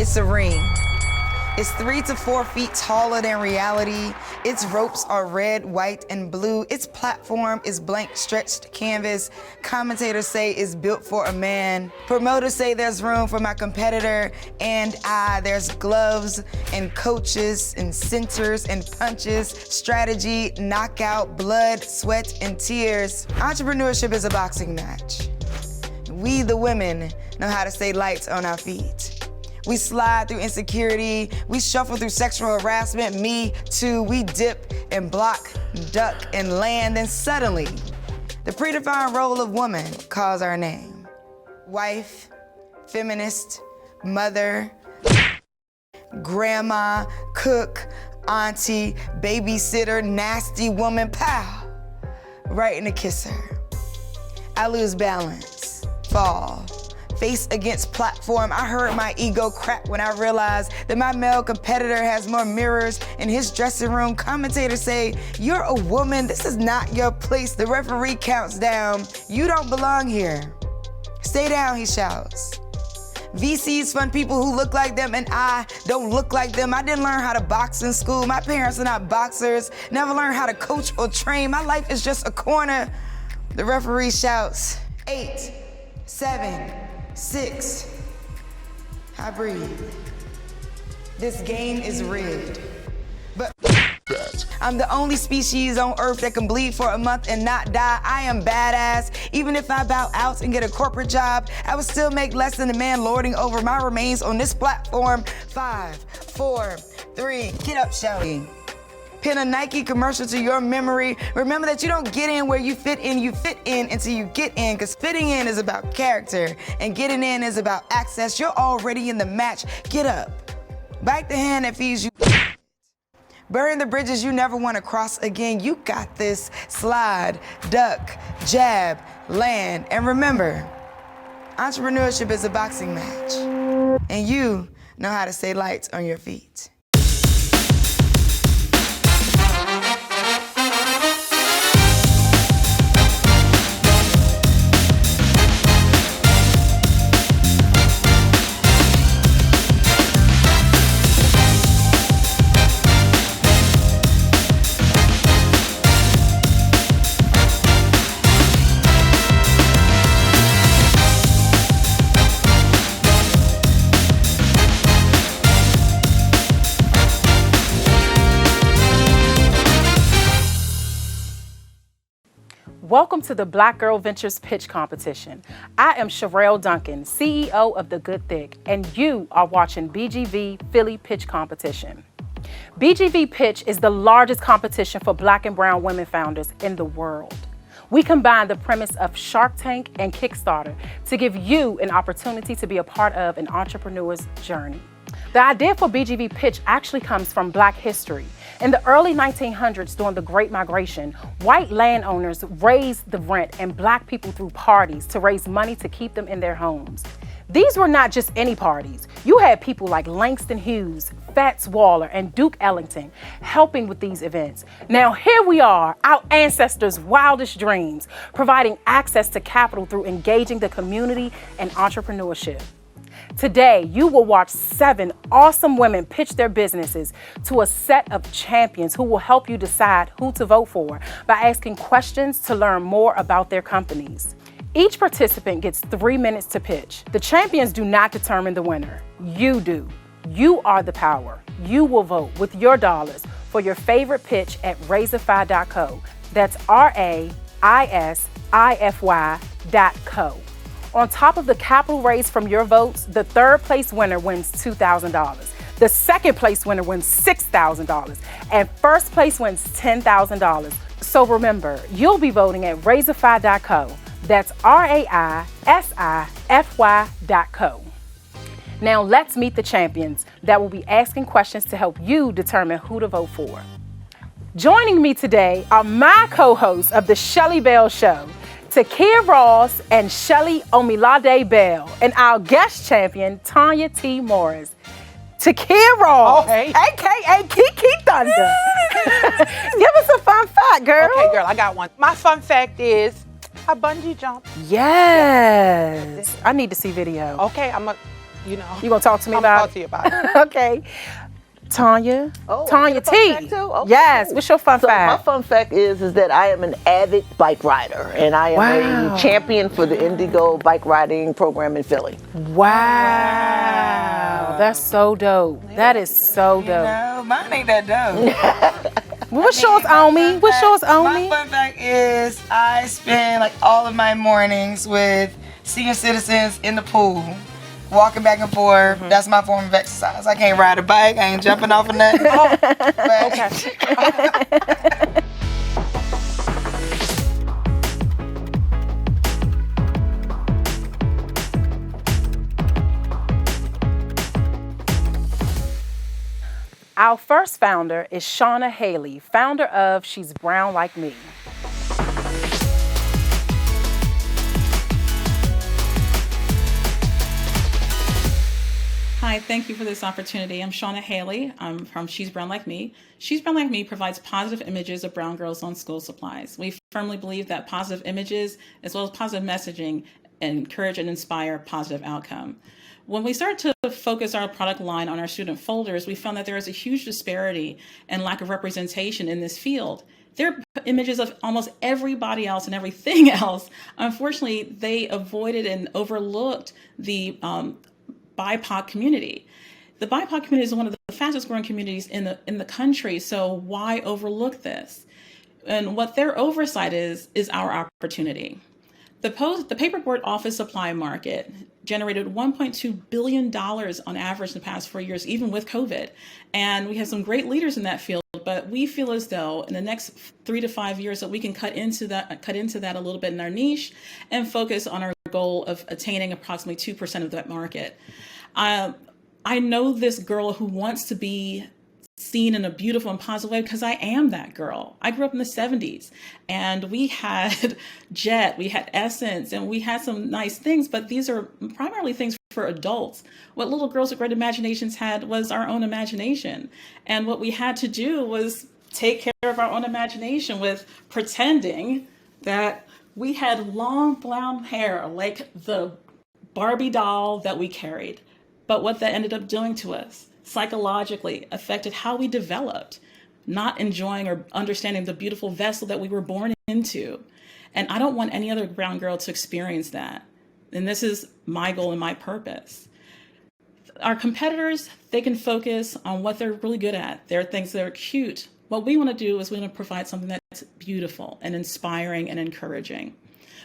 It's a ring. It's 3 to 4 feet taller than reality. Its ropes are red, white, and blue. Its platform is blank, stretched canvas. Commentators say it's built for a man. Promoters say there's room for my competitor and I. There's gloves and coaches and centers and punches, strategy, knockout, blood, sweat, and tears. Entrepreneurship is a boxing match. We, the women, know how to stay light on our feet. We slide through insecurity. We shuffle through sexual harassment. Me too. We dip and block, duck and land. Then suddenly, the predefined role of woman calls our name. Wife, feminist, mother, grandma, cook, auntie, babysitter, nasty woman, pow, right in the kisser. I lose balance, fall. Face against platform. I heard my ego crack when I realized that my male competitor has more mirrors in his dressing room. Commentators say, you're a woman, this is not your place. The referee counts down. You don't belong here. Stay down, he shouts. VCs fund people who look like them and I don't look like them. I didn't learn how to box in school. My parents are not boxers. Never learned how to coach or train. My life is just a corner. The referee shouts, 8, 7, 6. I breathe. This game is rigged. But I'm the only species on earth that can bleed for a month and not die. I am badass. Even if I bow out and get a corporate job, I would still make less than the man lording over my remains on this platform. 5, 4, 3, get up, Shelly. Pin a Nike commercial to your memory. Remember that you don't get in where you fit in until you get in, because fitting in is about character and getting in is about access. You're already in the match. Get up. Bite the hand that feeds you. Burn the bridges you never want to cross again. You got this. Slide, duck, jab, land. And remember, entrepreneurship is a boxing match. And you know how to stay light on your feet. Welcome to the Black Girl Ventures Pitch Competition. I am Sherelle Duncan, CEO of The Good Thick, and you are watching BGV Philly Pitch Competition. BGV Pitch is the largest competition for Black and brown women founders in the world. We combine the premise of Shark Tank and Kickstarter to give you an opportunity to be a part of an entrepreneur's journey. The idea for BGV Pitch actually comes from Black history. In the early 1900s, during the Great Migration, white landowners raised the rent and Black people threw parties to raise money to keep them in their homes. These were not just any parties. You had people like Langston Hughes, Fats Waller, and Duke Ellington helping with these events. Now here we are, our ancestors' wildest dreams, providing access to capital through engaging the community and entrepreneurship. Today, you will watch 7 awesome women pitch their businesses to a set of champions who will help you decide who to vote for by asking questions to learn more about their companies. Each participant gets 3 minutes to pitch. The champions do not determine the winner. You do. You are the power. You will vote with your dollars for your favorite pitch at raisify.co. That's RAISIFY.co. On top of the capital raised from your votes, the third place winner wins $2,000. The second place winner wins $6,000. And first place wins $10,000. So remember, you'll be voting at raisify.co. That's RAISIFY.co. Now let's meet the champions that will be asking questions to help you determine who to vote for. Joining me today are my co-hosts of the Shelly Bell Show, Takia Ross and Shelly Omilade Bell, and our guest champion, Tanya T. Morris. Takia Ross, aka Kiki Thunder. Give us a fun fact, girl. Okay, girl, I got one. My fun fact is I bungee jump. Yes. I need to see video. Okay, You know. You gonna talk to me I'm about talk to you about it. Okay. Tanya. Oh, Tanya I get a fun fact T. too? Okay. Yes. What's your fun So my fact? fun fact is that I am an avid bike rider, and I am Wow. a champion for the Indigo bike riding program in Philly. Wow. That's so dope. That is so dope. No, mine ain't that dope. What's yours on me? What's yours on My me? fun fact is I spend like all of my mornings with senior citizens in the pool, walking back and forth. That's my form of exercise. I can't ride a bike. I ain't jumping off of nothing. But Our first founder is Shauna Haley, founder of She's Brown Like Me. Hi, thank you for this opportunity. I'm Shauna Haley. I'm from She's Brown Like Me. She's Brown Like Me provides positive images of brown girls on school supplies. We firmly believe that positive images, as well as positive messaging, encourage and inspire positive outcome. When we start to focus our product line on our student folders, we found that there is a huge disparity and lack of representation in this field. There are images of almost everybody else and everything else. Unfortunately, they avoided and overlooked the BIPOC community. The BIPOC community is one of the fastest growing communities in the country, so why overlook this? And what their oversight is our opportunity. The paperboard office supply market generated $1.2 billion on average in the past 4 years, even with COVID. And we have some great leaders in that field, but we feel as though in the next 3 to 5 years that we can cut into that a little bit in our niche and focus on our goal of attaining approximately 2% of that market. I know this girl who wants to be seen in a beautiful and positive way because I am that girl. I grew up in the 70s and we had Jet, we had Essence, and we had some nice things, but these are primarily things for adults. What little girls with great imaginations had was our own imagination. And what we had to do was take care of our own imagination with pretending that we had long blonde hair like the Barbie doll that we carried. But what that ended up doing to us psychologically affected how we developed, not enjoying or understanding the beautiful vessel that we were born into. And I don't want any other brown girl to experience that. And this is my goal and my purpose. Our competitors, they can focus on what they're really good at. There are things that are cute. What we want to do is we want to provide something that's beautiful and inspiring and encouraging.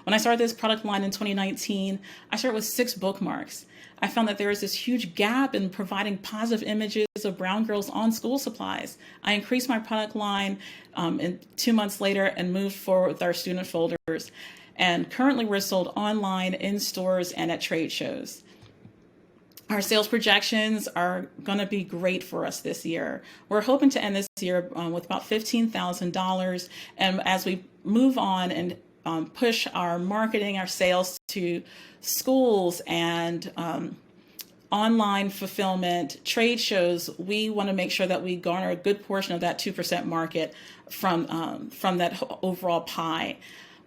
When I started this product line in 2019, I started with 6 bookmarks. I found that there is this huge gap in providing positive images of brown girls on school supplies. I increased my product line in 2 months later and moved forward with our student folders. And currently we're sold online, in stores, and at trade shows. Our sales projections are going to be great for us this year. We're hoping to end this year with about $15,000. And as we move on and push our marketing, our sales to schools and online fulfillment, trade shows, we want to make sure that we garner a good portion of that 2% market from that overall pie.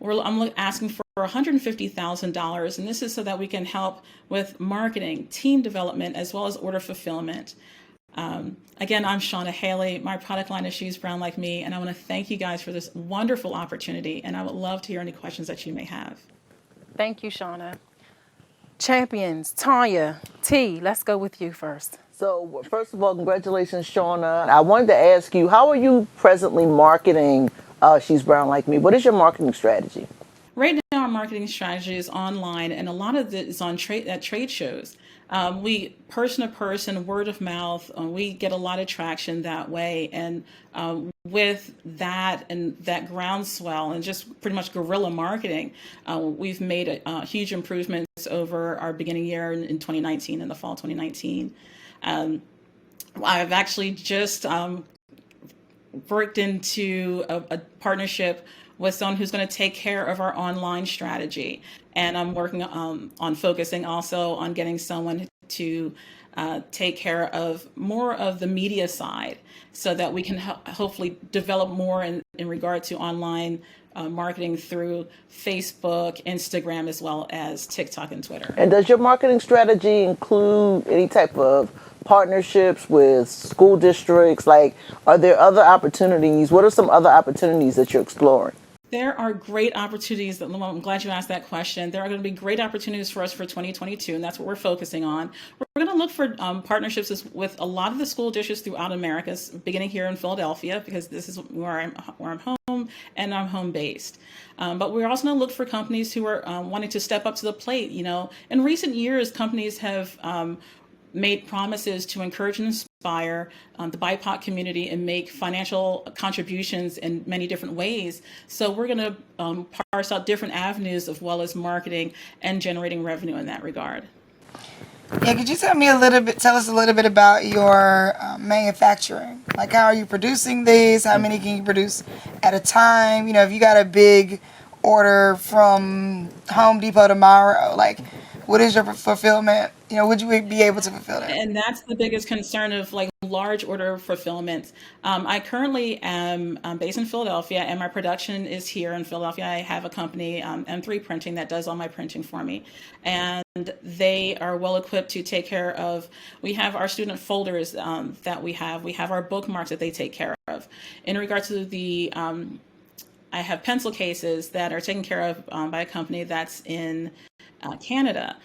I'm asking for $150,000, and this is so that we can help with marketing, team development, as well as order fulfillment. Again, I'm Shauna Haley. My product line is She's Brown Like Me, and I want to thank you guys for this wonderful opportunity, and I would love to hear any questions that you may have. Thank you, Shauna. Champions, Tanya T, let's go with you first. So first of all, congratulations, Shauna. I wanted to ask you, how are you presently marketing She's Brown Like Me? What is your marketing strategy? Right now, our marketing strategy is online, and a lot of it is on at trade shows. We person to person, word of mouth, we get a lot of traction that way. And with that and that groundswell and just pretty much guerrilla marketing, we've made huge improvements over our beginning year in 2019, in the fall 2019. I've actually just worked into a partnership with someone who's going to take care of our online strategy. And I'm working on focusing also on getting someone to take care of more of the media side so that we can hopefully develop more in regard to online marketing through Facebook, Instagram, as well as TikTok and Twitter. And does your marketing strategy include any type of partnerships with school districts? Like, are there other opportunities? What are some other opportunities that you're exploring? There are great opportunities. I'm glad you asked that question. There are going to be great opportunities for us for 2022, and that's what we're focusing on. We're going to look for partnerships with a lot of the school districts throughout America, beginning here in Philadelphia, because this is where I'm home and I'm home based. But we're also going to look for companies who are wanting to step up to the plate. You know, in recent years, companies have made promises to encourage and inspire the BIPOC community and make financial contributions in many different ways. So we're going to parse out different avenues as well as marketing and generating revenue in that regard. Yeah, could you tell us a little bit about your manufacturing? Like, how are you producing these? How many can you produce at a time? You know, if you got a big order from Home Depot tomorrow, like, what is your fulfillment? You know, would you be able to fulfill that? And that's the biggest concern of like large order fulfillment. I currently am based in Philadelphia, and my production is here in Philadelphia. I have a company, M3 Printing, that does all my printing for me. And they are well equipped to take care of, we have our student folders that we have our bookmarks that they take care of. In regard to the, I have pencil cases that are taken care of by a company that's in Canada.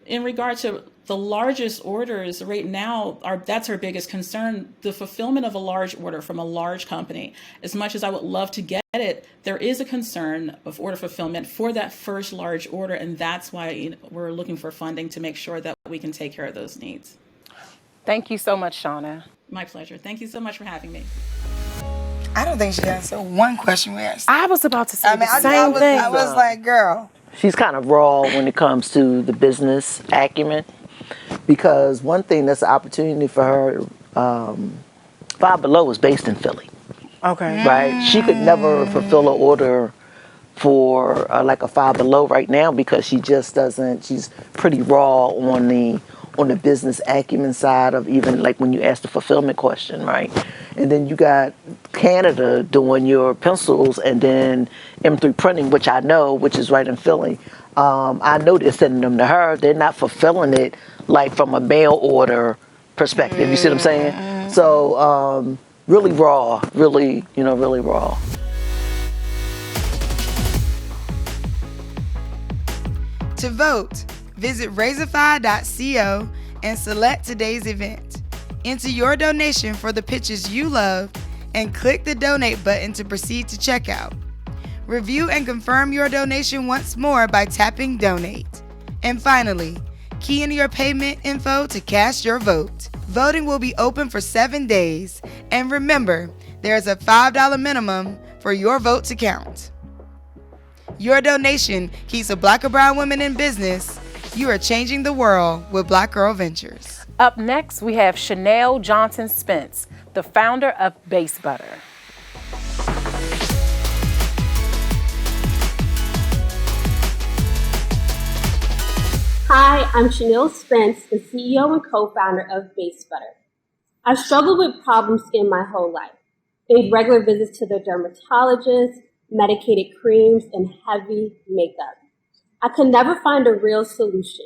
In regard to the largest orders right now, that's our biggest concern, the fulfillment of a large order from a large company. As much as I would love to get it, there is a concern of order fulfillment for that first large order, and that's why we're looking for funding to make sure that we can take care of those needs. Thank you so much, Shauna. My pleasure. Thank you so much for having me. I don't think she answered one question we asked. I was about to say the I same thing. I was like, girl. She's kind of raw when it comes to the business acumen, because one thing that's an opportunity for her, Five Below is based in Philly. Okay. Right? She could never fulfill an order for like a Five Below right now, because she just doesn't, she's pretty raw on the business acumen side of, even like when you ask the fulfillment question, right? And then you got Canada doing your pencils, and then M3 Printing, which I know, which is right in Philly. I know they're sending them to her. They're not fulfilling it like from a mail order perspective. You see what I'm saying? So really raw, really raw. To vote, visit Razorfy.co and select today's event. Enter your donation for the pitches you love and click the donate button to proceed to checkout. Review and confirm your donation once more by tapping donate. And finally, key in your payment info to cast your vote. Voting will be open for 7 days. And remember, there is a $5 minimum for your vote to count. Your donation keeps a Black or brown women in business. You are changing the world with Black Girl Ventures. Up next, we have Chanel Johnson Spence, the founder of Base Butter. Hi, I'm Chanel Spence, the CEO and co-founder of Base Butter. I've struggled with problem skin my whole life. Made regular visits to the dermatologist, medicated creams, and heavy makeup. I could never find a real solution.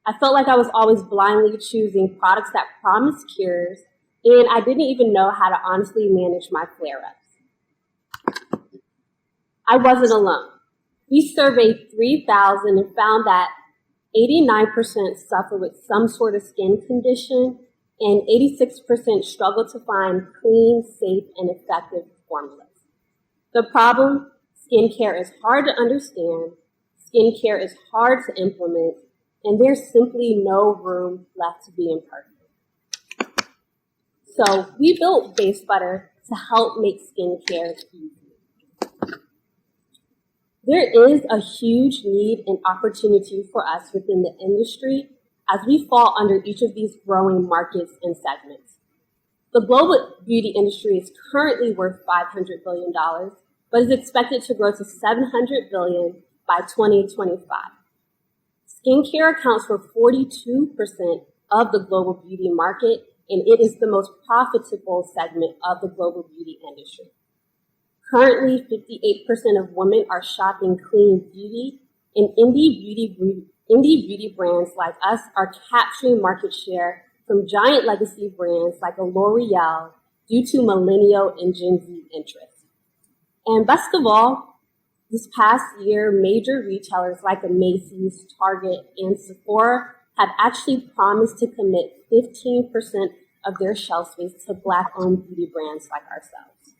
I felt like I was always blindly choosing products that promised cures, and I didn't even know how to honestly manage my flare-ups. I wasn't alone. We surveyed 3,000 and found that 89% suffer with some sort of skin condition, and 86% struggle to find clean, safe, and effective formulas. The problem? Skincare is hard to understand, skincare is hard to implement, and there's simply no room left to be imperfect. So we built Base Butter to help make skincare easy. There is a huge need and opportunity for us within the industry as we fall under each of these growing markets and segments. The global beauty industry is currently worth $500 billion, but is expected to grow to $700 billion by 2025. Skincare accounts for 42% of the global beauty market, and it is the most profitable segment of the global beauty industry. Currently, 58% of women are shopping clean beauty, and indie beauty brands like us are capturing market share from giant legacy brands like a L'Oreal due to millennial and Gen Z interests. And best of all, this past year, major retailers like a Macy's, Target, and Sephora have actually promised to commit 15% of their shelf space to Black-owned beauty brands like ourselves.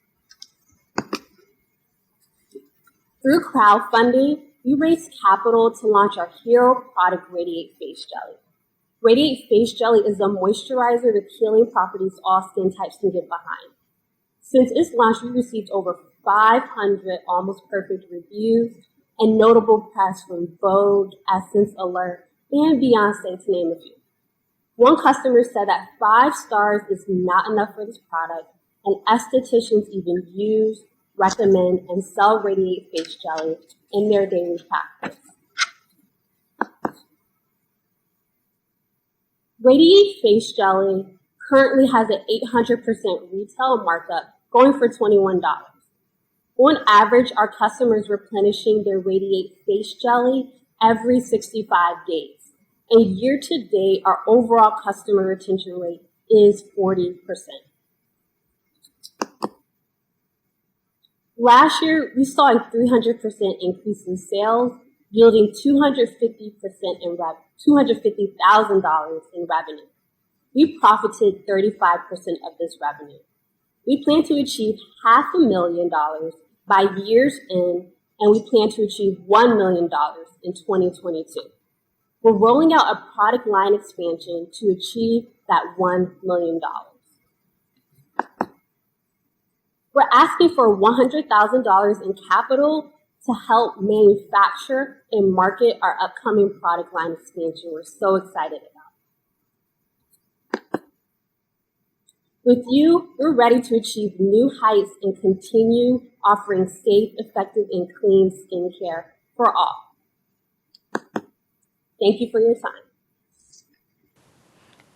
Through crowdfunding, we raised capital to launch our hero product, Radiate Face Jelly. Radiate Face Jelly is a moisturizer with healing properties all skin types can get behind. Since its launch, we received over 500 almost perfect reviews and notable press from Vogue, Essence Alert, and Beyonce, to name a few. One customer said that 5 stars is not enough for this product, and estheticians even use, recommend, and sell Radiate Face Jelly in their daily practice. Radiate Face Jelly currently has an 800% retail markup going for $21. On average, our customers replenishing their Radiate Face Jelly every 65 days. And year to date, our overall customer retention rate is 40%. Last year, we saw a 300% increase in sales, yielding $250,000 in revenue. We profited 35% of this revenue. We plan to achieve $500,000 by year's end, and we plan to achieve $1 million in 2022. We're rolling out a product line expansion to achieve that $1 million. We're asking for $100,000 in capital to help manufacture and market our upcoming product line expansion we're so excited about. With you, we're ready to achieve new heights and continue offering safe, effective, and clean skincare for all. Thank you for your time.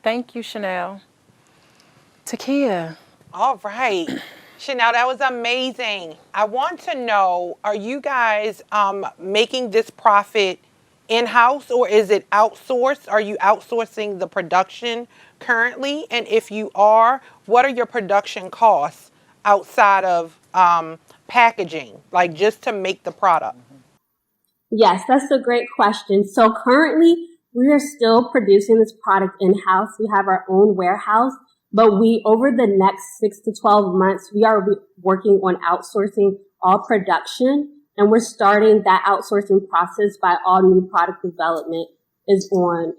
Thank you, Chanel. Takia. All right. Chanel, that was amazing. I want to know, are you guys making this profit in-house or is it outsourced? Are you outsourcing the production currently? And if you are, what are your production costs outside of packaging, like just to make the product? Yes, that's a great question. So currently, we are still producing this product in-house. We have our own warehouse, but over the next 6 to 12 months, we are working on outsourcing all production, and we're starting that outsourcing process by all new product development is being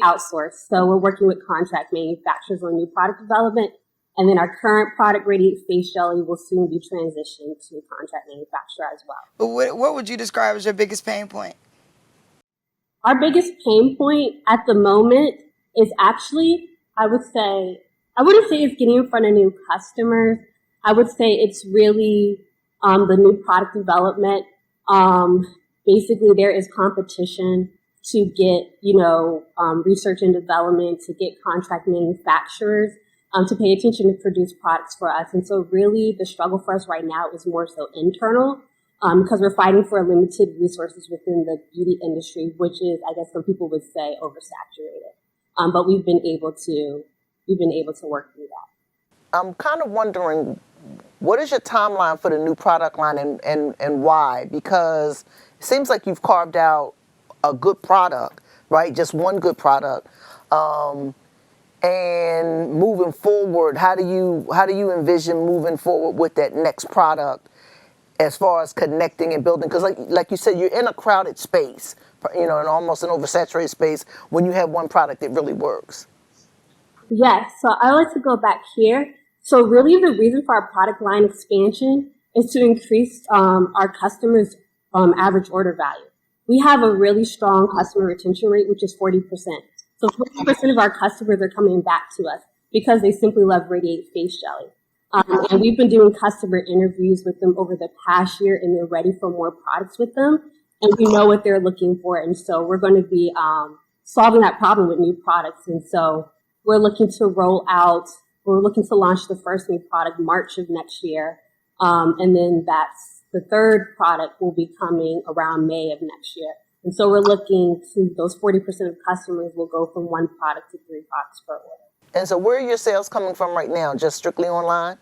outsourced. So we're working with contract manufacturers on new product development. And then our current product, Radiate Face Jelly, will soon be transitioned to contract manufacturer as well. But what would you describe as your biggest pain point? Our biggest pain point at the moment is actually, I wouldn't say it's getting in front of new customers. I would say it's really the new product development. Basically, there is competition to get, research and development, to get contract manufacturers to pay attention to produce products for us. And so really the struggle for us right now is more so internal because we're fighting for limited resources within the beauty industry, which is, I guess some people would say, oversaturated. But we've been able to work through that. I'm kind of wondering, what is your timeline for the new product line and why? Because it seems like you've carved out a good product, right? Just one good product. And moving forward, how do you envision moving forward with that next product as far as connecting and building? Because like you said, you're in a crowded space, and almost an oversaturated space when you have one product that really works. Yes, so I like to go back here. So really the reason for our product line expansion is to increase our customers' average order value. We have a really strong customer retention rate, which is 40%. So 40% of our customers are coming back to us because they simply love Radiate Face Jelly. And we've been doing customer interviews with them over the past year, and they're ready for more products with them. And we know what they're looking for. And so we're going to be solving that problem with new products. And so we're looking to launch the first new product March of next year. And then the third product will be coming around May of next year. And so we're looking to those 40% of customers will go from one product to 3 products per order. And so where are your sales coming from right now? Just strictly online?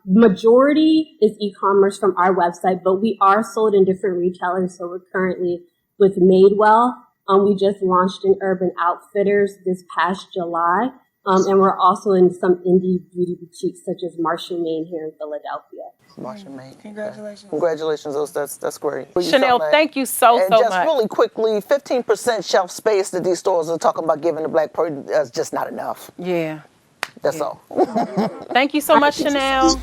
Majority is e-commerce from our website, but we are sold in different retailers. So we're currently with Madewell. We just launched in Urban Outfitters this past July. And we're also in some indie beauty boutiques such as Marshall Main here in Philadelphia. Marshall Main. Congratulations. Okay. Congratulations, that's great. Chanel, thank you so and much. just really quickly, 15% shelf space that these stores are talking about giving the Black person is just not enough. Yeah. That's all. Thank you so much, Chanel.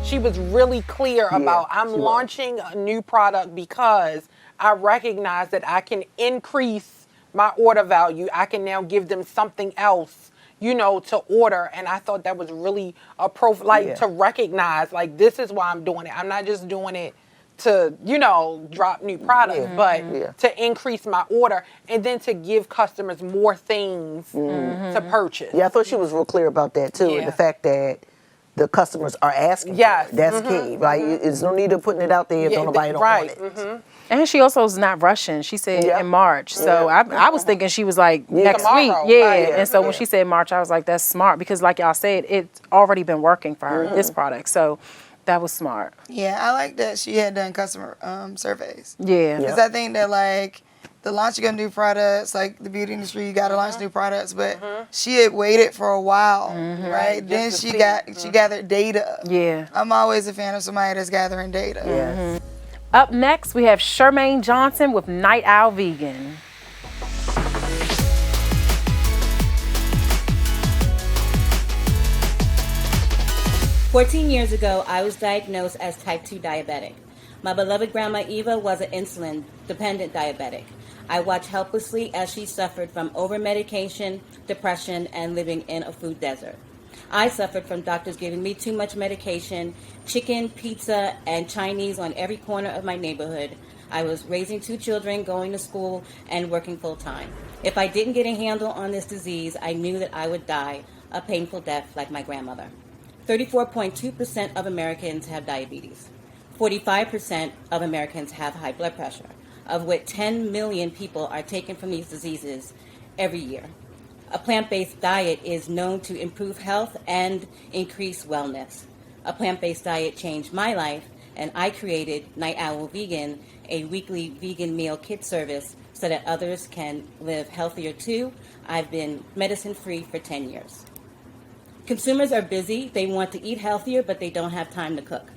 She was really clear about I'm launching a new product because I recognize that I can increase my order value. I can now give them something else, to order. And I thought that was really to recognize, like, this is why I'm doing it. I'm not just doing it to, drop new products, but to increase my order and then to give customers more things to purchase. Yeah, I thought she was real clear about that too. Yeah. And the fact that the customers are asking. Yes. For it. That's key. Like, there's no need of putting it out there if nobody don't want it. And she also is not rushing. She said in March. So I was thinking she was like next tomorrow. week. Yeah. Right. And so when she said March, I was like, that's smart. Because like y'all said, it's already been working for her, this product. So that was smart. Yeah, I like that she had done customer surveys. Yeah. Because I think that, like, the launching of new products, like the beauty industry, you got to launch new products. But she had waited for a while, right? Then she gathered data. Yeah. I'm always a fan of somebody that's gathering data. Yes. Up next, we have Shermaine Johnson with Night Owl Vegan. "14 years ago, I was diagnosed as type 2 diabetic. My beloved grandma Eva was an insulin-dependent diabetic. I watched helplessly as she suffered from over-medication, depression, and living in a food desert. I suffered from doctors giving me too much medication, chicken, pizza, and Chinese on every corner of my neighborhood. I was raising 2 children, going to school, and working full-time. If I didn't get a handle on this disease, I knew that I would die a painful death like my grandmother. 34.2% of Americans have diabetes. 45% of Americans have high blood pressure, of which 10 million people are taken from these diseases every year. A plant-based diet is known to improve health and increase wellness. A plant-based diet changed my life, and I created Night Owl Vegan, a weekly vegan meal kit service so that others can live healthier too. I've been medicine-free for 10 years. Consumers are busy. They want to eat healthier, but they don't have time to cook.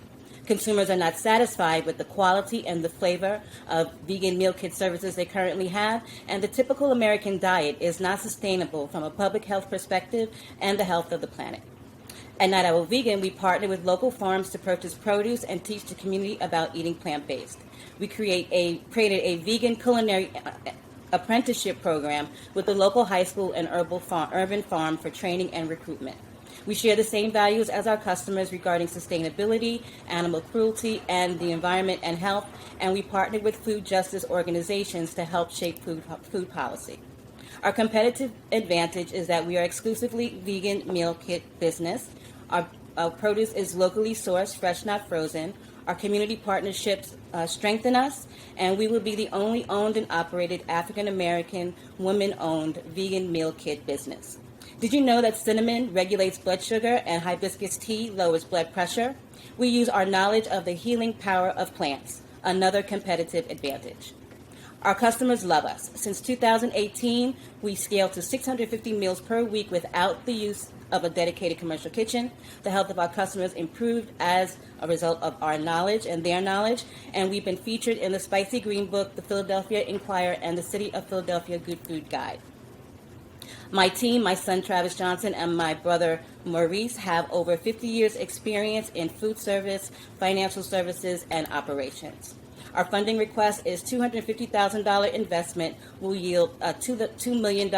Consumers are not satisfied with the quality and the flavor of vegan meal kit services they currently have, and the typical American diet is not sustainable from a public health perspective and the health of the planet. At Night Owl Vegan, we partner with local farms to purchase produce and teach the community about eating plant-based. We created a vegan culinary apprenticeship program with the local high school and urban farm for training and recruitment. We share the same values as our customers regarding sustainability, animal cruelty, and the environment and health, and we partner with food justice organizations to help shape food policy. Our competitive advantage is that we are exclusively vegan meal kit business. Our produce is locally sourced, fresh, not frozen. Our community partnerships strengthen us, and we will be the only owned and operated African-American, women-owned vegan meal kit business. Did you know that cinnamon regulates blood sugar and hibiscus tea lowers blood pressure? We use our knowledge of the healing power of plants, another competitive advantage. Our customers love us. Since 2018, we scaled to 650 meals per week without the use of a dedicated commercial kitchen. The health of our customers improved as a result of our knowledge and their knowledge, and we've been featured in the Spicy Green Book, the Philadelphia Inquirer, and the City of Philadelphia Good Food Guide. My team, my son Travis Johnson and my brother Maurice, have over 50 years experience in food service, financial services, and operations. Our funding request is $250,000 investment will yield $2 million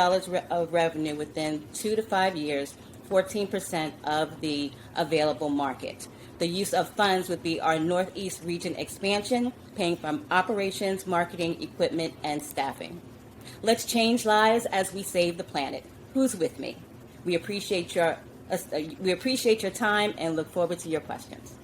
of revenue within 2 to 5 years, 14% of the available market. The use of funds would be our Northeast region expansion, paying from operations, marketing, equipment, and staffing. Let's change lives as we save the planet. Who's with me? We appreciate your We appreciate your time and look forward to your questions.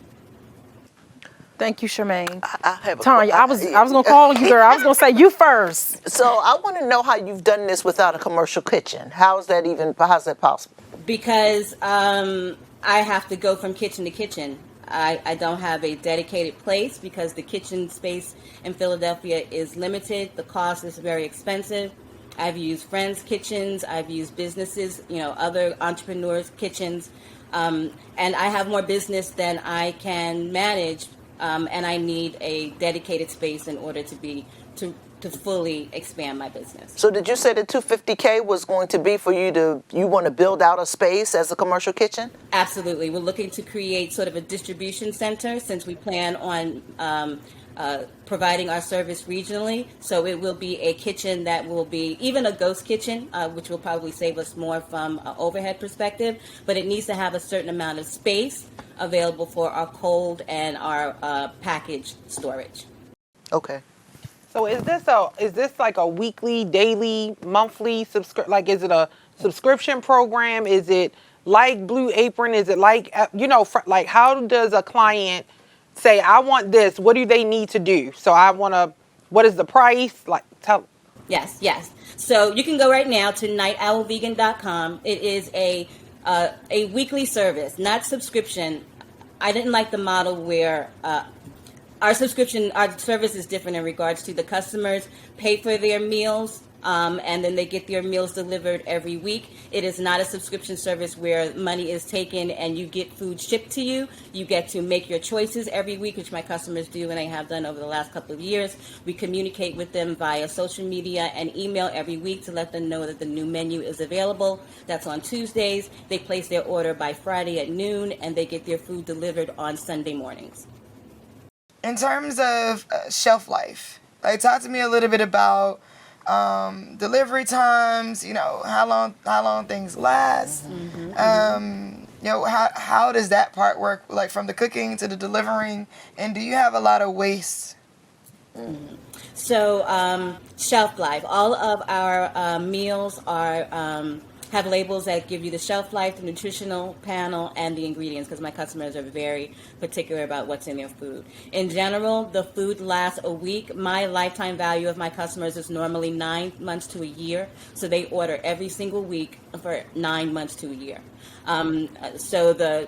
Thank you, Charmaine. I have a Tanya, I was gonna call you, girl. I was gonna say you first. So I want to know how you've done this without a commercial kitchen. How's that possible? Because I have to go from kitchen to kitchen. I don't have a dedicated place because the kitchen space in Philadelphia is limited. The cost is very expensive. I've used friends' kitchens. I've used businesses, other entrepreneurs' kitchens. And I have more business than I can manage. And I need a dedicated space in order to fully expand my business. So did you say that $250K was going to be for you want to build out a space as a commercial kitchen? Absolutely. We're looking to create sort of a distribution center since we plan on providing our service regionally. So it will be a kitchen that will be even a ghost kitchen, which will probably save us more from an overhead perspective, but it needs to have a certain amount of space available for our cold and our package storage. Okay. So is this like a weekly, daily, monthly like is it a subscription program? Is it like Blue Apron? Is it like like how does a client say I want this? What do they need to do? So what is the price? Like tell. Yes. So you can go right now to nightowlvegan.com. It is a weekly service, not subscription. I didn't like the model where our service is different in regards to the customers pay for their meals and then they get their meals delivered every week. It is not a subscription service where money is taken and you get food shipped to you. You get to make your choices every week, which my customers do and they have done over the last couple of years. We communicate with them via social media and email every week to let them know that the new menu is available. That's on Tuesdays. They place their order by Friday at noon and they get their food delivered on Sunday mornings. In terms of shelf life, talk to me a little bit about delivery times. How long things last. How does that part work? Like from the cooking to the delivering, and do you have a lot of waste? So shelf life. All of our meals have labels that give you the shelf life, the nutritional panel, and the ingredients because my customers are very particular about what's in their food. In general, the food lasts a week. My lifetime value of my customers is normally 9 months to a year, so they order every single week for 9 months to a year. So the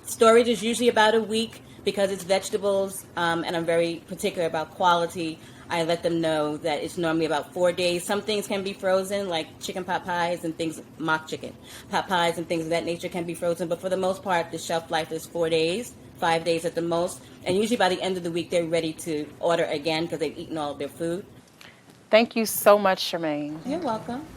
storage is usually about a week because it's vegetables, and I'm very particular about quality. I let them know that it's normally about 4 days. Some things can be frozen, like chicken pot pies and things, mock chicken pot pies and things of that nature can be frozen. But for the most part, the shelf life is 4 days, 5 days at the most. And usually by the end of the week, they're ready to order again because they've eaten all of their food. Thank you so much, Charmaine. You're welcome.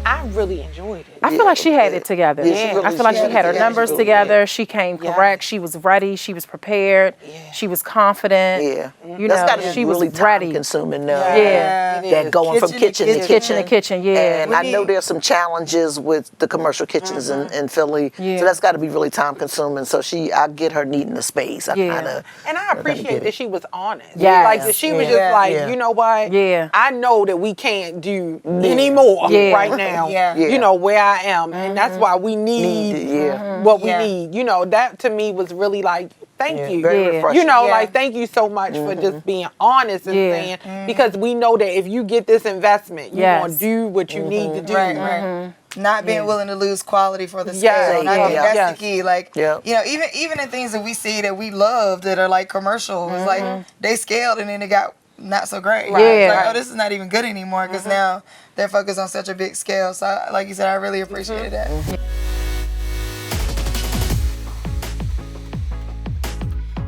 I really enjoyed it. I feel like she had it together. Yeah, I feel like she had her numbers together. She came correct. Yeah. She was ready. She was prepared. Yeah. She was confident. Yeah. That's gotta be she really was ready. time consuming now. Yeah. That going from kitchen to kitchen. Yeah. And I know there's some challenges with the commercial kitchens in Philly. Yeah. So that's got to be really time consuming. So I get her needing the space. And I appreciate that she was honest. Yes. Like that she was just like, you know what? Yeah. I know that we can't do anymore right now. Where I am. And that's why we need what we need. That to me was really like, thank you. Very refreshing. Like, thank you so much for just being honest and saying, because we know that if you get this investment, you're going to do what you need to do. Right. Not being willing to lose quality for the scale. I think that's the key. Like, even in things that we see that we love that are like commercials, like they scaled and then they got not so great. Like, this is not even good anymore because now they're focused on such a big scale. So, like you said, I really appreciated that.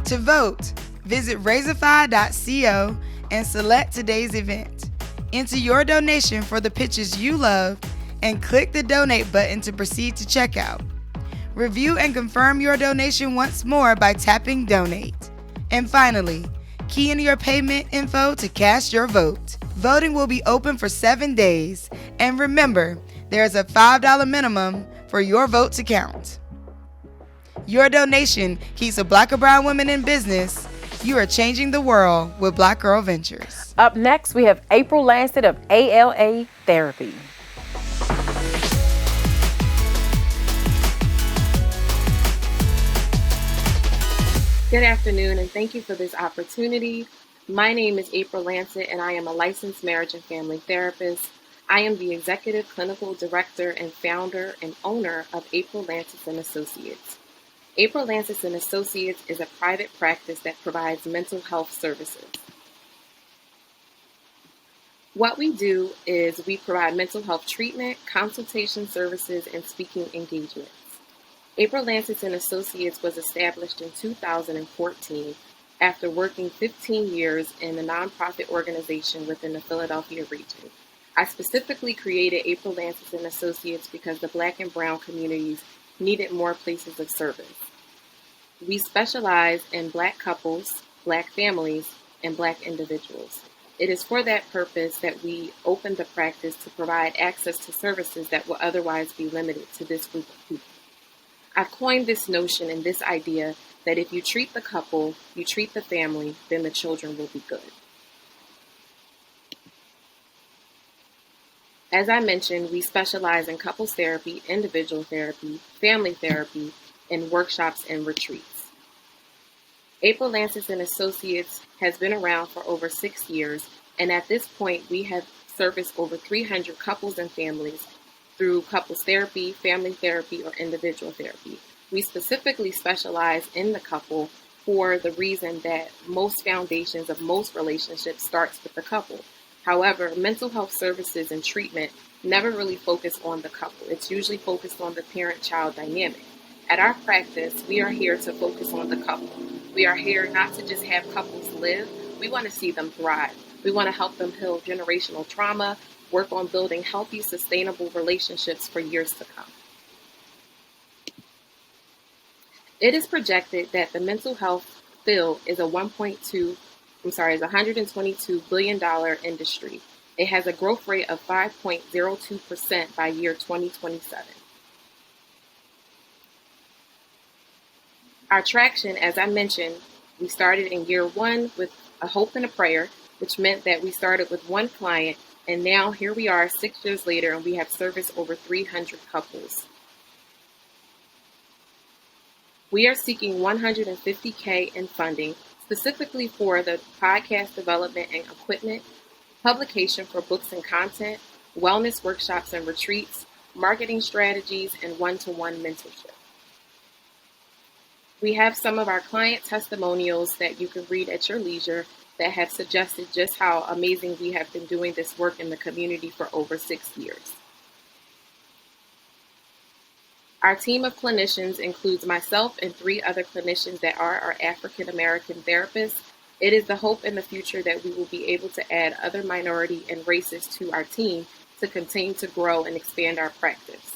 To vote, visit Razorfy.co and select today's event. Enter your donation for the pitches you love and click the donate button to proceed to checkout. Review and confirm your donation once more by tapping donate. And finally, key in your payment info to cast your vote. Voting will be open for 7 days. And remember, there's a $5 minimum for your vote to count. Your donation keeps a Black or brown woman in business. You are changing the world with Black Girl Ventures. Up next, we have April Lansett of ALA Therapy. Good afternoon, and thank you for this opportunity. My name is April Lancet, and I am a licensed marriage and family therapist. I am the executive clinical director and founder and owner of April Lancet and Associates. April Lancet and Associates is a private practice that provides mental health services. What we do is we provide mental health treatment, consultation services, and speaking engagements. April Lancet and Associates was established in 2014 after working 15 years in a nonprofit organization within the Philadelphia region. I specifically created April Lancet and Associates because the Black and Brown communities needed more places of service. We specialize in Black couples, Black families, and Black individuals. It is for that purpose that we opened the practice to provide access to services that will otherwise be limited to this group of people. I coined this notion and this idea that if you treat the couple, you treat the family, then the children will be good. As I mentioned, we specialize in couples therapy, individual therapy, family therapy, and workshops and retreats. April Lancet and Associates has been around for over 6 years, and at this point, we have serviced over 300 couples and families through couples therapy, family therapy, or individual therapy. We specifically specialize in the couple for the reason that most foundations of most relationships starts with the couple. However, mental health services and treatment never really focus on the couple. It's usually focused on the parent-child dynamic. At our practice, we are here to focus on the couple. We are here not to just have couples live. We want to see them thrive. We want to help them heal generational trauma, work on building healthy, sustainable relationships for years to come. It is projected that the mental health field is a $122 billion industry. It has a growth rate of 5.02% by year 2027. Our traction, as I mentioned, we started in year one with a hope and a prayer, which meant that we started with one client, and now here we are 6 years later, and we have serviced over 300 couples. We are seeking $150K in funding, specifically for the podcast development and equipment, publication for books and content, wellness workshops and retreats, marketing strategies, and one-to-one mentorship. We have some of our client testimonials that you can read at your leisure that have suggested just how amazing we have been doing this work in the community for over 6 years. Our team of clinicians includes myself and 3 other clinicians that are our African American therapists. It is the hope in the future that we will be able to add other minority and races to our team to continue to grow and expand our practice.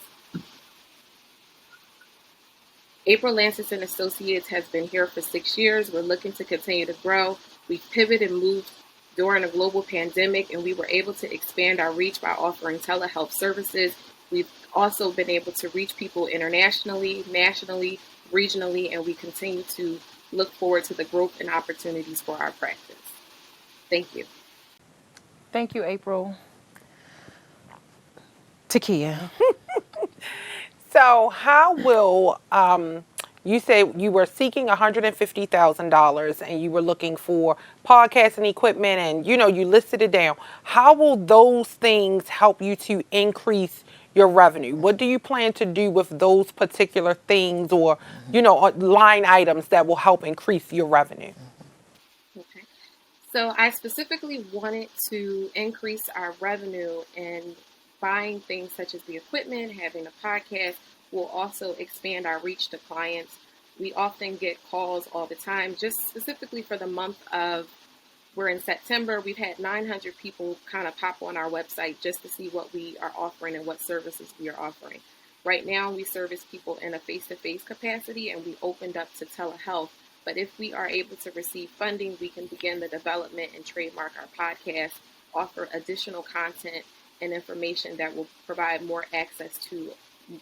April Lancet and Associates has been here for 6 years. We're looking to continue to grow. We've pivoted and moved during a global pandemic, and we were able to expand our reach by offering telehealth services. We've also been able to reach people internationally, nationally, regionally, and we continue to look forward to the growth and opportunities for our practice. Thank you. Thank you, April. Takia. So how will, you say you were seeking $150,000 and you were looking for podcasting equipment and, you listed it down. How will those things help you to increase your revenue? What do you plan to do with those particular things or, line items that will help increase your revenue? Okay. So I specifically wanted to increase our revenue, and buying things such as the equipment, having a podcast will also expand our reach to clients. We often get calls all the time, just specifically for the month of, we're in September, we've had 900 people kind of pop on our website just to see what we are offering and what services we are offering. Right now, we service people in a face-to-face capacity, and we opened up to telehealth. But if we are able to receive funding, we can begin the development and trademark our podcast, offer additional content and information that will provide more access to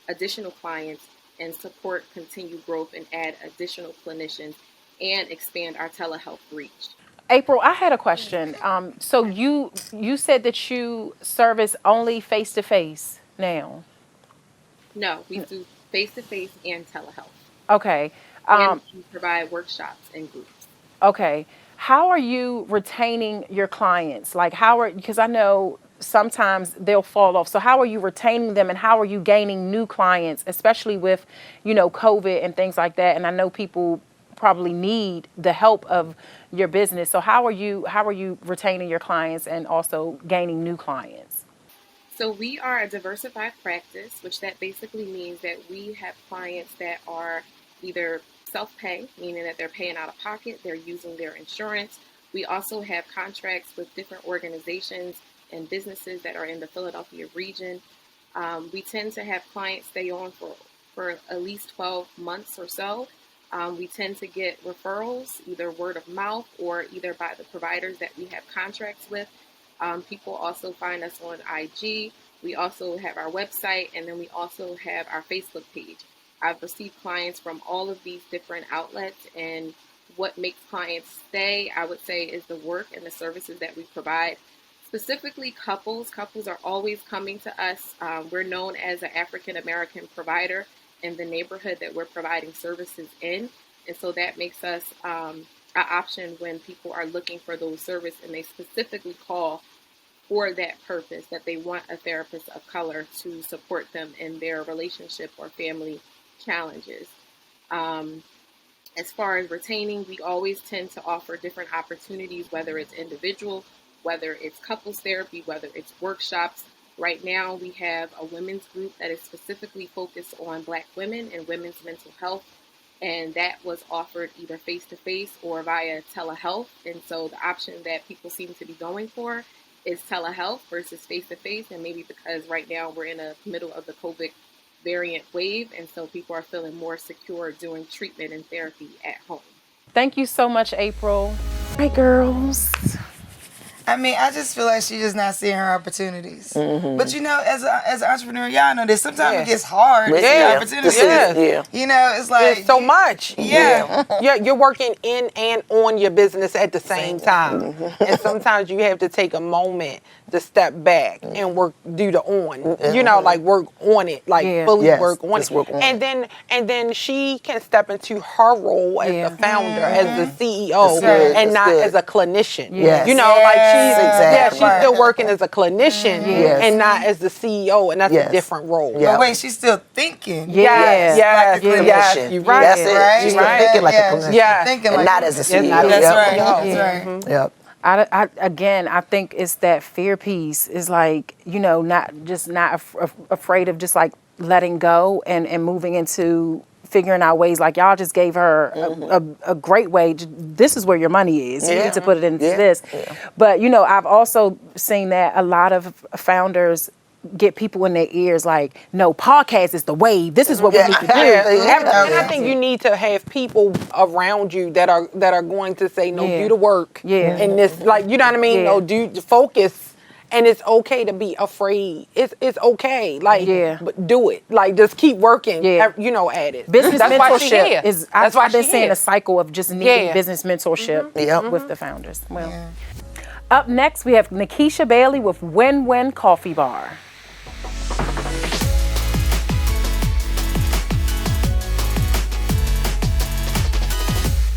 additional clients and support continued growth and add additional clinicians and expand our telehealth reach. April, I had a question. So you said that you service only face-to-face now? No, we do face-to-face and telehealth. Okay. And we provide workshops and groups. Okay. How are you retaining your clients? Like because I know sometimes they'll fall off. So how are you retaining them and how are you gaining new clients, especially with, COVID and things like that? And I know people probably need the help of your business. So how are you retaining your clients and also gaining new clients? So we are a diversified practice, which that basically means that we have clients that are either self-pay, meaning that they're paying out of pocket, they're using their insurance. We also have contracts with different organizations and businesses that are in the Philadelphia region. We tend to have clients stay on for at least 12 months or so. We tend to get referrals, either word of mouth or either by the providers that we have contracts with. People also find us on IG. We also have our website, and then we also have our Facebook page. I've received clients from all of these different outlets, and what makes clients stay, I would say, is the work and the services that we provide. Specifically couples. Couples are always coming to us. We're known as an African-American provider in the neighborhood that we're providing services in. And so that makes us an option when people are looking for those services and they specifically call for that purpose, that they want a therapist of color to support them in their relationship or family challenges. As far as retaining, we always tend to offer different opportunities, whether it's individual, whether it's couples therapy, whether it's workshops. Right now, we have a women's group that is specifically focused on Black women and women's mental health. And that was offered either face-to-face or via telehealth. And so the option that people seem to be going for is telehealth versus face-to-face. And maybe because right now we're in the middle of the COVID variant wave. And so people are feeling more secure doing treatment and therapy at home. Thank you so much, April. All right, girls. I mean, I just feel like she's just not seeing her opportunities. Mm-hmm. But as an entrepreneur, y'all know this. Sometimes it gets hard to see opportunities. It's like it's so much. Yeah. You're working in and on your business at the same time. Mm-hmm. And sometimes you have to take a moment to step back and do the on. Mm-hmm. Like work on it, fully work on it. Work on and then she can step into her role as the founder, as the CEO, and not as a clinician. Yes. She's still working as a clinician and not as the CEO, and that's a different role. Yeah. But wait, she's still thinking. Yes. You're right. That's it. Right? She's still thinking like a clinician. Yeah. Thinking and like not as a CEO. That's right. That's right. Yep. I think it's that fear piece is like, not afraid of just like letting go and moving into figuring out ways. Like y'all just gave her a great way. This is where your money is. You need to put it into this. Yeah. But, I've also seen that a lot of founders get people in their ears like, no, podcast is the wave. This is what we need to do. And I think you need to have people around you that are going to say, no, do the work. Yeah. And this, you know what I mean? No, do focus. And it's okay to be afraid. It's okay. But do it. Just keep working. Yeah. At it. Business mentorship is. I've been seeing a cycle of just needing business mentorship with the founders. Well, up next we have Nikisha Bailey with Win-Win Coffee Bar.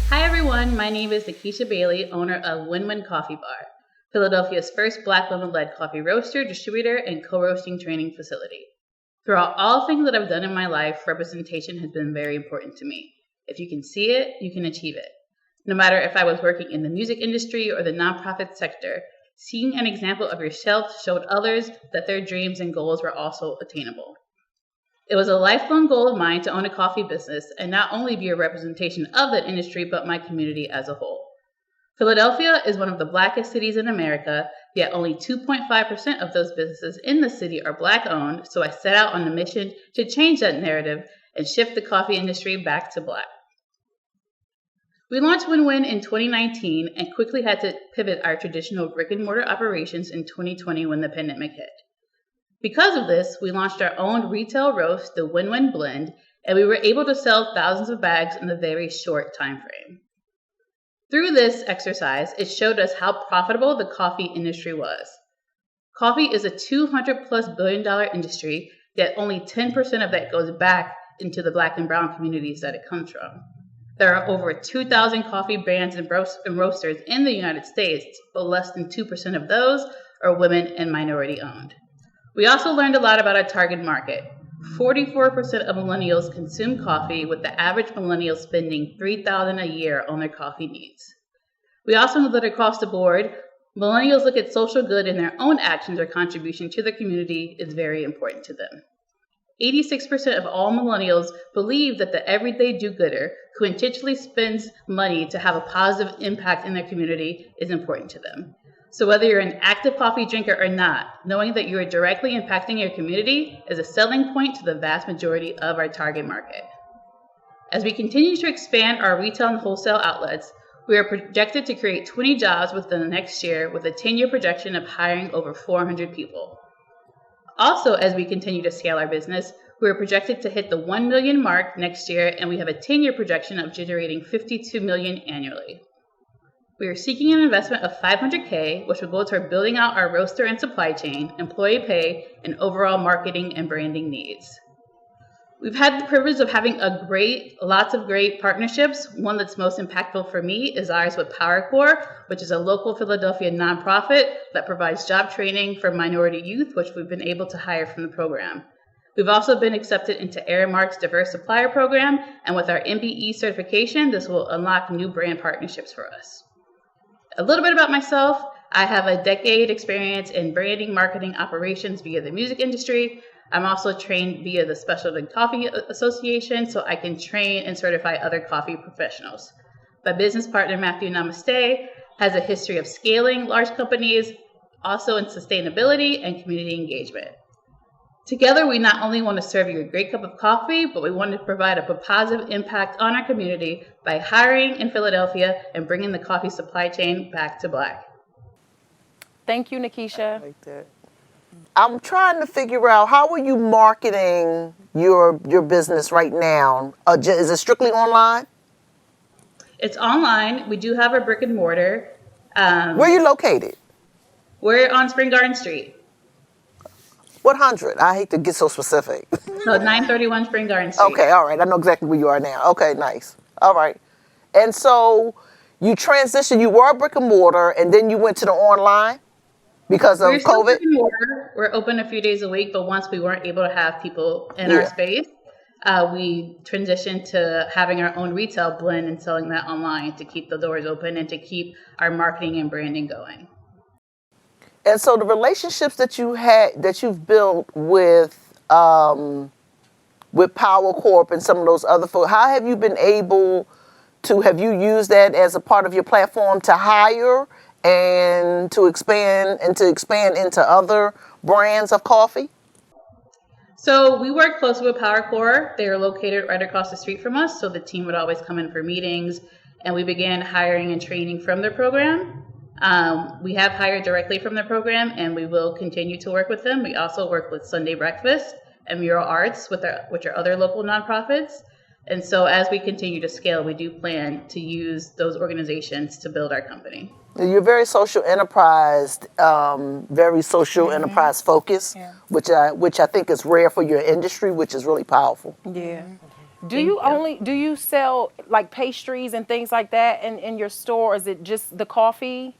Hi everyone, my name is Nikisha Bailey, owner of Win-Win Coffee Bar, Philadelphia's first Black women-led coffee roaster, distributor, and co-roasting training facility. Throughout all things that I've done in my life, representation has been very important to me. If you can see it, you can achieve it. No matter if I was working in the music industry or the nonprofit sector, seeing an example of yourself showed others that their dreams and goals were also attainable. It was a lifelong goal of mine to own a coffee business and not only be a representation of that industry, but my community as a whole. Philadelphia is one of the blackest cities in America, yet only 2.5% of those businesses in the city are Black-owned, so I set out on a mission to change that narrative and shift the coffee industry back to Black. We launched Win-Win in 2019 and quickly had to pivot our traditional brick-and-mortar operations in 2020 when the pandemic hit. Because of this, we launched our own retail roast, the Win-Win Blend, and we were able to sell thousands of bags in a very short time frame. Through this exercise, it showed us how profitable the coffee industry was. Coffee is a $200+ billion industry, yet only 10% of that goes back into the Black and brown communities that it comes from. There are over 2,000 coffee brands and roasters in the United States, but less than 2% of those are women and minority owned. We also learned a lot about our target market. 44% of millennials consume coffee, with the average millennial spending $3,000 a year on their coffee needs. We also know that across the board, millennials look at social good and their own actions or contribution to the community is very important to them. 86% of all millennials believe that the everyday do-gooder who intentionally spends money to have a positive impact in their community is important to them. So whether you're an active coffee drinker or not, knowing that you are directly impacting your community is a selling point to the vast majority of our target market. As we continue to expand our retail and wholesale outlets, we are projected to create 20 jobs within the next year with a 10-year projection of hiring over 400 people. Also, as we continue to scale our business, we are projected to hit the 1 million mark next year, and we have a 10-year projection of generating $52 million annually. We are seeking an investment of $500K, which will go toward building out our roaster and supply chain, employee pay, and overall marketing and branding needs. We've had the privilege of having lots of great partnerships. One that's most impactful for me is ours with PowerCore, which is a local Philadelphia nonprofit that provides job training for minority youth, which we've been able to hire from the program. We've also been accepted into Aramark's Diverse Supplier Program, and with our MBE certification, this will unlock new brand partnerships for us. A little bit about myself. I have a decade experience in branding, marketing, operations via the music industry. I'm also trained via the Specialty Coffee Association, so I can train and certify other coffee professionals. My business partner, Matthew Namaste, has a history of scaling large companies, also in sustainability and community engagement. Together, we not only want to serve you a great cup of coffee, but we want to provide a positive impact on our community by hiring in Philadelphia and bringing the coffee supply chain back to Black. Thank you, Nikisha. Like that. I'm trying to figure out, how are you marketing your business right now? Is it strictly online? It's online. We do have a brick and mortar. Where are you located? We're on Spring Garden Street. What 100? I hate to get so specific. So 931 Spring Garden Street. Okay, all right. I know exactly where you are now. Okay, nice. All right. And so you transitioned, you were a brick and mortar, and then you went to the online because of COVID? Brick and mortar. We're open a few days a week, but once we weren't able to have people in our space, we transitioned to having our own retail blend and selling that online to keep the doors open and to keep our marketing and branding going. And so the relationships that you've built with Power Corp and some of those other folks, how have you been able to, have you used that as a part of your platform to hire and to expand into other brands of coffee? So we work closely with PowerCore. They are located right across the street from us, so the team would always come in for meetings, and we began hiring and training from their program. We have hired directly from their program, and we will continue to work with them. We also work with Sunday Breakfast and Mural Arts, which are other local nonprofits. And so as we continue to scale, we do plan to use those organizations to build our company. You're very social enterprise, enterprise focused, which I think is rare for your industry, which is really powerful. Yeah. Do you sell like pastries and things like that in your store, or is it just the coffee?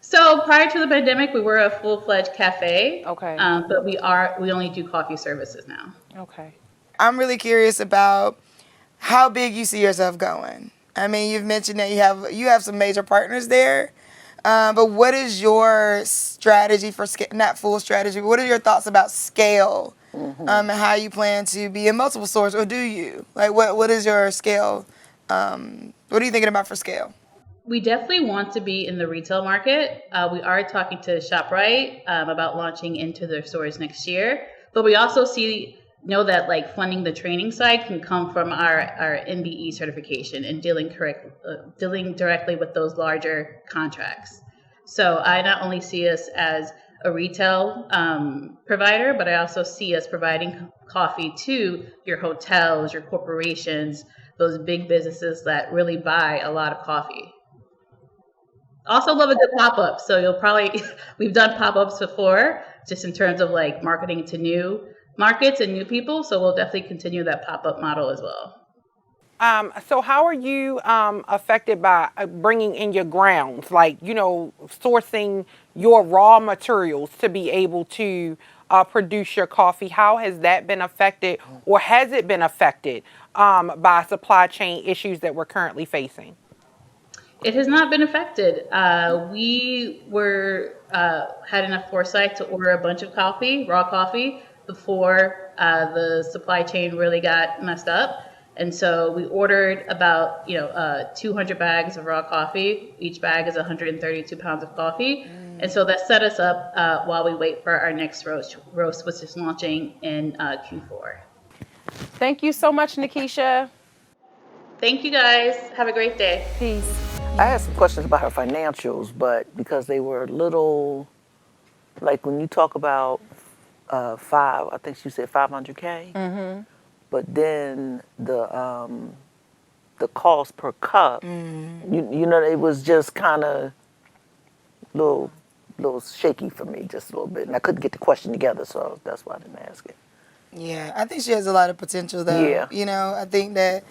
So prior to the pandemic, we were a full-fledged cafe. Okay. But we only do coffee services now. Okay. I'm really curious about how big you see yourself going. I mean, you've mentioned that you have some major partners there, but what is your strategy for scale? Not full strategy, but what are your thoughts about scale? And how you plan to be in multiple stores, or do you? Like, what is your scale? What are you thinking about for scale? We definitely want to be in the retail market. We are talking to ShopRite about launching into their stores next year, but we also know that like funding the training side can come from our MBE certification and dealing directly with those larger contracts. So I not only see us as a retail provider, but I also see us providing coffee to your hotels, your corporations, those big businesses that really buy a lot of coffee. Also love a good pop-up. So we've done pop-ups before, just in terms of like marketing to new markets and new people. So we'll definitely continue that pop-up model as well. So how are you affected by bringing in your grounds, like, sourcing your raw materials to be able to produce your coffee? How has that been affected, or has it been affected by supply chain issues that we're currently facing? It has not been affected. We were had enough foresight to order a bunch of coffee, raw coffee, before the supply chain really got messed up. And so we ordered about 200 bags of raw coffee. Each bag is 132 pounds of coffee. And so that set us up while we wait for our next roast, which is launching in Q4. Thank you so much, Nikisha. Thank you guys. Have a great day. Peace. I had some questions about her financials, but because they were a little, like when you talk about I think she said 500K. Mm-hmm. But then the cost per cup, it was just kind of little shaky for me, just a little bit, and I couldn't get the question together, so that's why I didn't ask it. Yeah, I think she has a lot of potential, though. Yeah. I think that,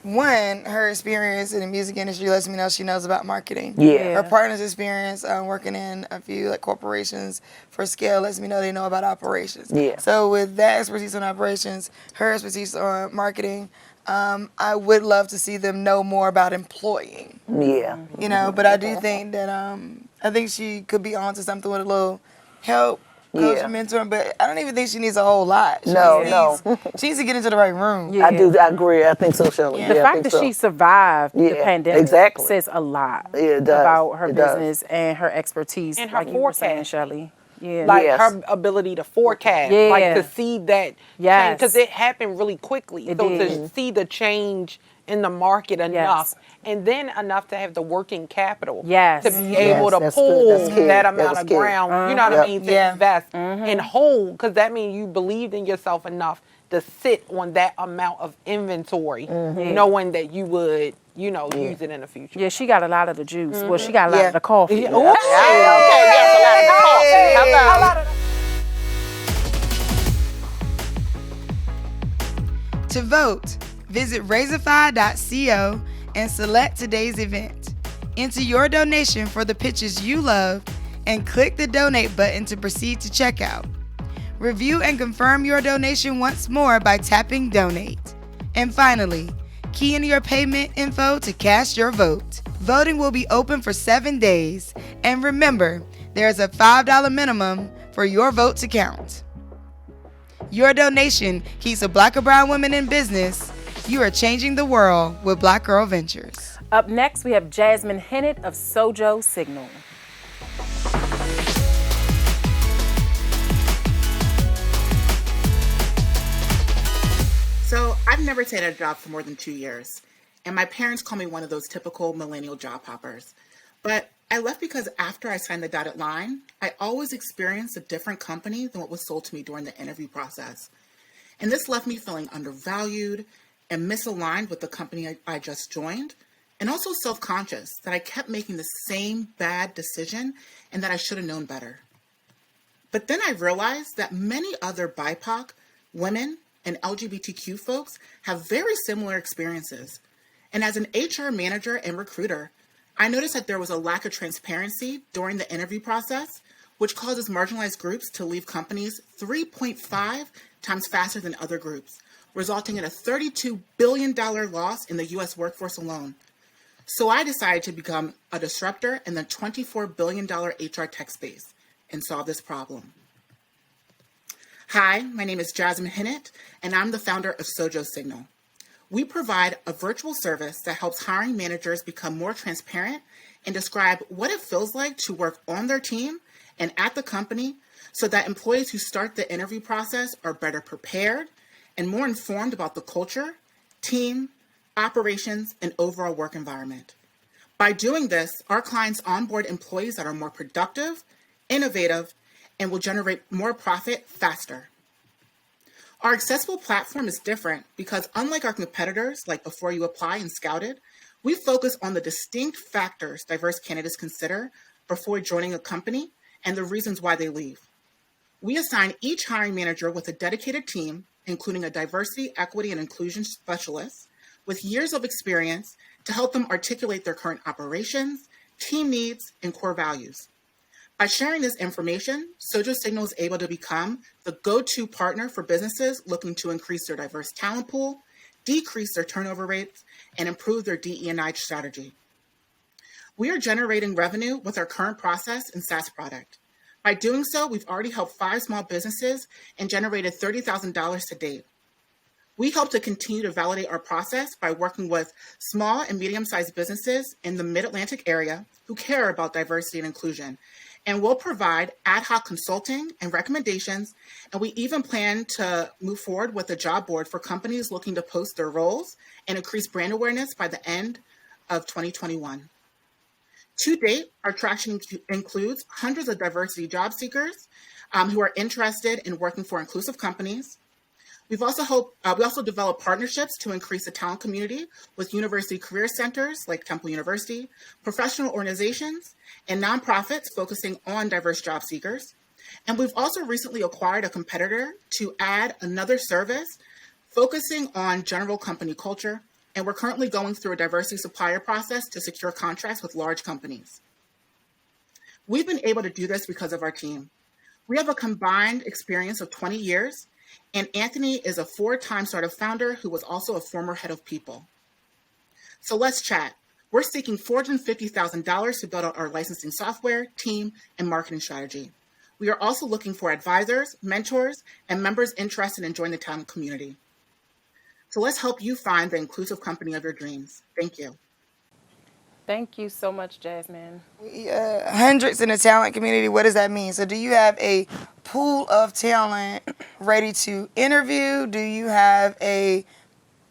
one, her experience in the music industry lets me know she knows about marketing. Yeah. Her partner's experience working in a few corporations for scale lets me know they know about operations. Yeah. So with that expertise on operations, her expertise on marketing, I would love to see them know more about employing. Yeah. But I do think that I think she could be onto something with a little help. Coach, mentoring, but I don't even think she needs a whole lot. She needs to get into the right room. Yeah. I agree. I think so, Shelley. The fact that she survived the pandemic says a lot about her business and her expertise. And her like you were saying, Shelley. Yeah. Like her ability to forecast, like to see that change, because it happened really quickly. To see the change in the market enough, and then enough to have the working capital to be able to pull that amount of ground, you know what I mean, to invest and hold, because that means you believed in yourself enough to sit on that amount of inventory, knowing that you would, use it in the future. Yeah, she got a lot of the juice. Well, she got a lot of the coffee. Okay, yes, a lot of the coffee. How about To vote, visit Razorfy.co and select today's event. Enter your donation for the pitches you love and click the donate button to proceed to checkout. Review and confirm your donation once more by tapping donate. And finally, key in your payment info to cast your vote. Voting will be open for 7 days. And remember, there's a $5 minimum for your vote to count. Your donation keeps a Black or brown women in business. You are changing the world with Black Girl Ventures. Up next, we have Jasmine Hennett of Sojou Signal. So I've never taken a job for more than 2 years, and my parents call me one of those typical millennial job hoppers. But I left because after I signed the dotted line, I always experienced a different company than what was sold to me during the interview process. And this left me feeling undervalued and misaligned with the company I just joined, and also self-conscious that I kept making the same bad decision and that I should have known better. But then I realized that many other BIPOC, women, and LGBTQ folks have very similar experiences. And as an HR manager and recruiter, I noticed that there was a lack of transparency during the interview process, which causes marginalized groups to leave companies 3.5 times faster than other groups, resulting in a $32 billion loss in the US workforce alone. So I decided to become a disruptor in the $24 billion HR tech space and solve this problem. Hi, my name is Jasmine Hennett, and I'm the founder of Sojou Signal. We provide a virtual service that helps hiring managers become more transparent and describe what it feels like to work on their team and at the company so that employees who start the interview process are better prepared and more informed about the culture, team, operations, and overall work environment. By doing this, our clients onboard employees that are more productive, innovative, and will generate more profit faster. Our accessible platform is different because unlike our competitors like Before You Apply and Scouted, we focus on the distinct factors diverse candidates consider before joining a company and the reasons why they leave. We assign each hiring manager with a dedicated team, including a diversity, equity, and inclusion specialist, with years of experience to help them articulate their current operations, team needs, and core values. By sharing this information, Sojou Signal is able to become the go-to partner for businesses looking to increase their diverse talent pool, decrease their turnover rates, and improve their DE&I strategy. We are generating revenue with our current process and SaaS product. By doing so, we've already helped 5 small businesses and generated $30,000 to date. We hope to continue to validate our process by working with small and medium-sized businesses in the Mid-Atlantic area who care about diversity and inclusion. And we'll provide ad hoc consulting and recommendations. And we even plan to move forward with a job board for companies looking to post their roles and increase brand awareness by the end of 2021. To date, our traction includes hundreds of diversity job seekers who are interested in working for inclusive companies. We also develop partnerships to increase the talent community with university career centers like Temple University, professional organizations, and nonprofits focusing on diverse job seekers. And we've also recently acquired a competitor to add another service focusing on general company culture. And we're currently going through a diversity supplier process to secure contracts with large companies. We've been able to do this because of our team. We have a combined experience of 20 years, and Anthony is a 4-time startup founder who was also a former head of people. So let's chat. We're seeking $450,000 to build out our licensing software, team, and marketing strategy. We are also looking for advisors, mentors, and members interested in joining the talent community. So let's help you find the inclusive company of your dreams. Thank you. Thank you so much, Jasmine. Hundreds in the talent community, what does that mean? So do you have a pool of talent ready to interview? Do you have a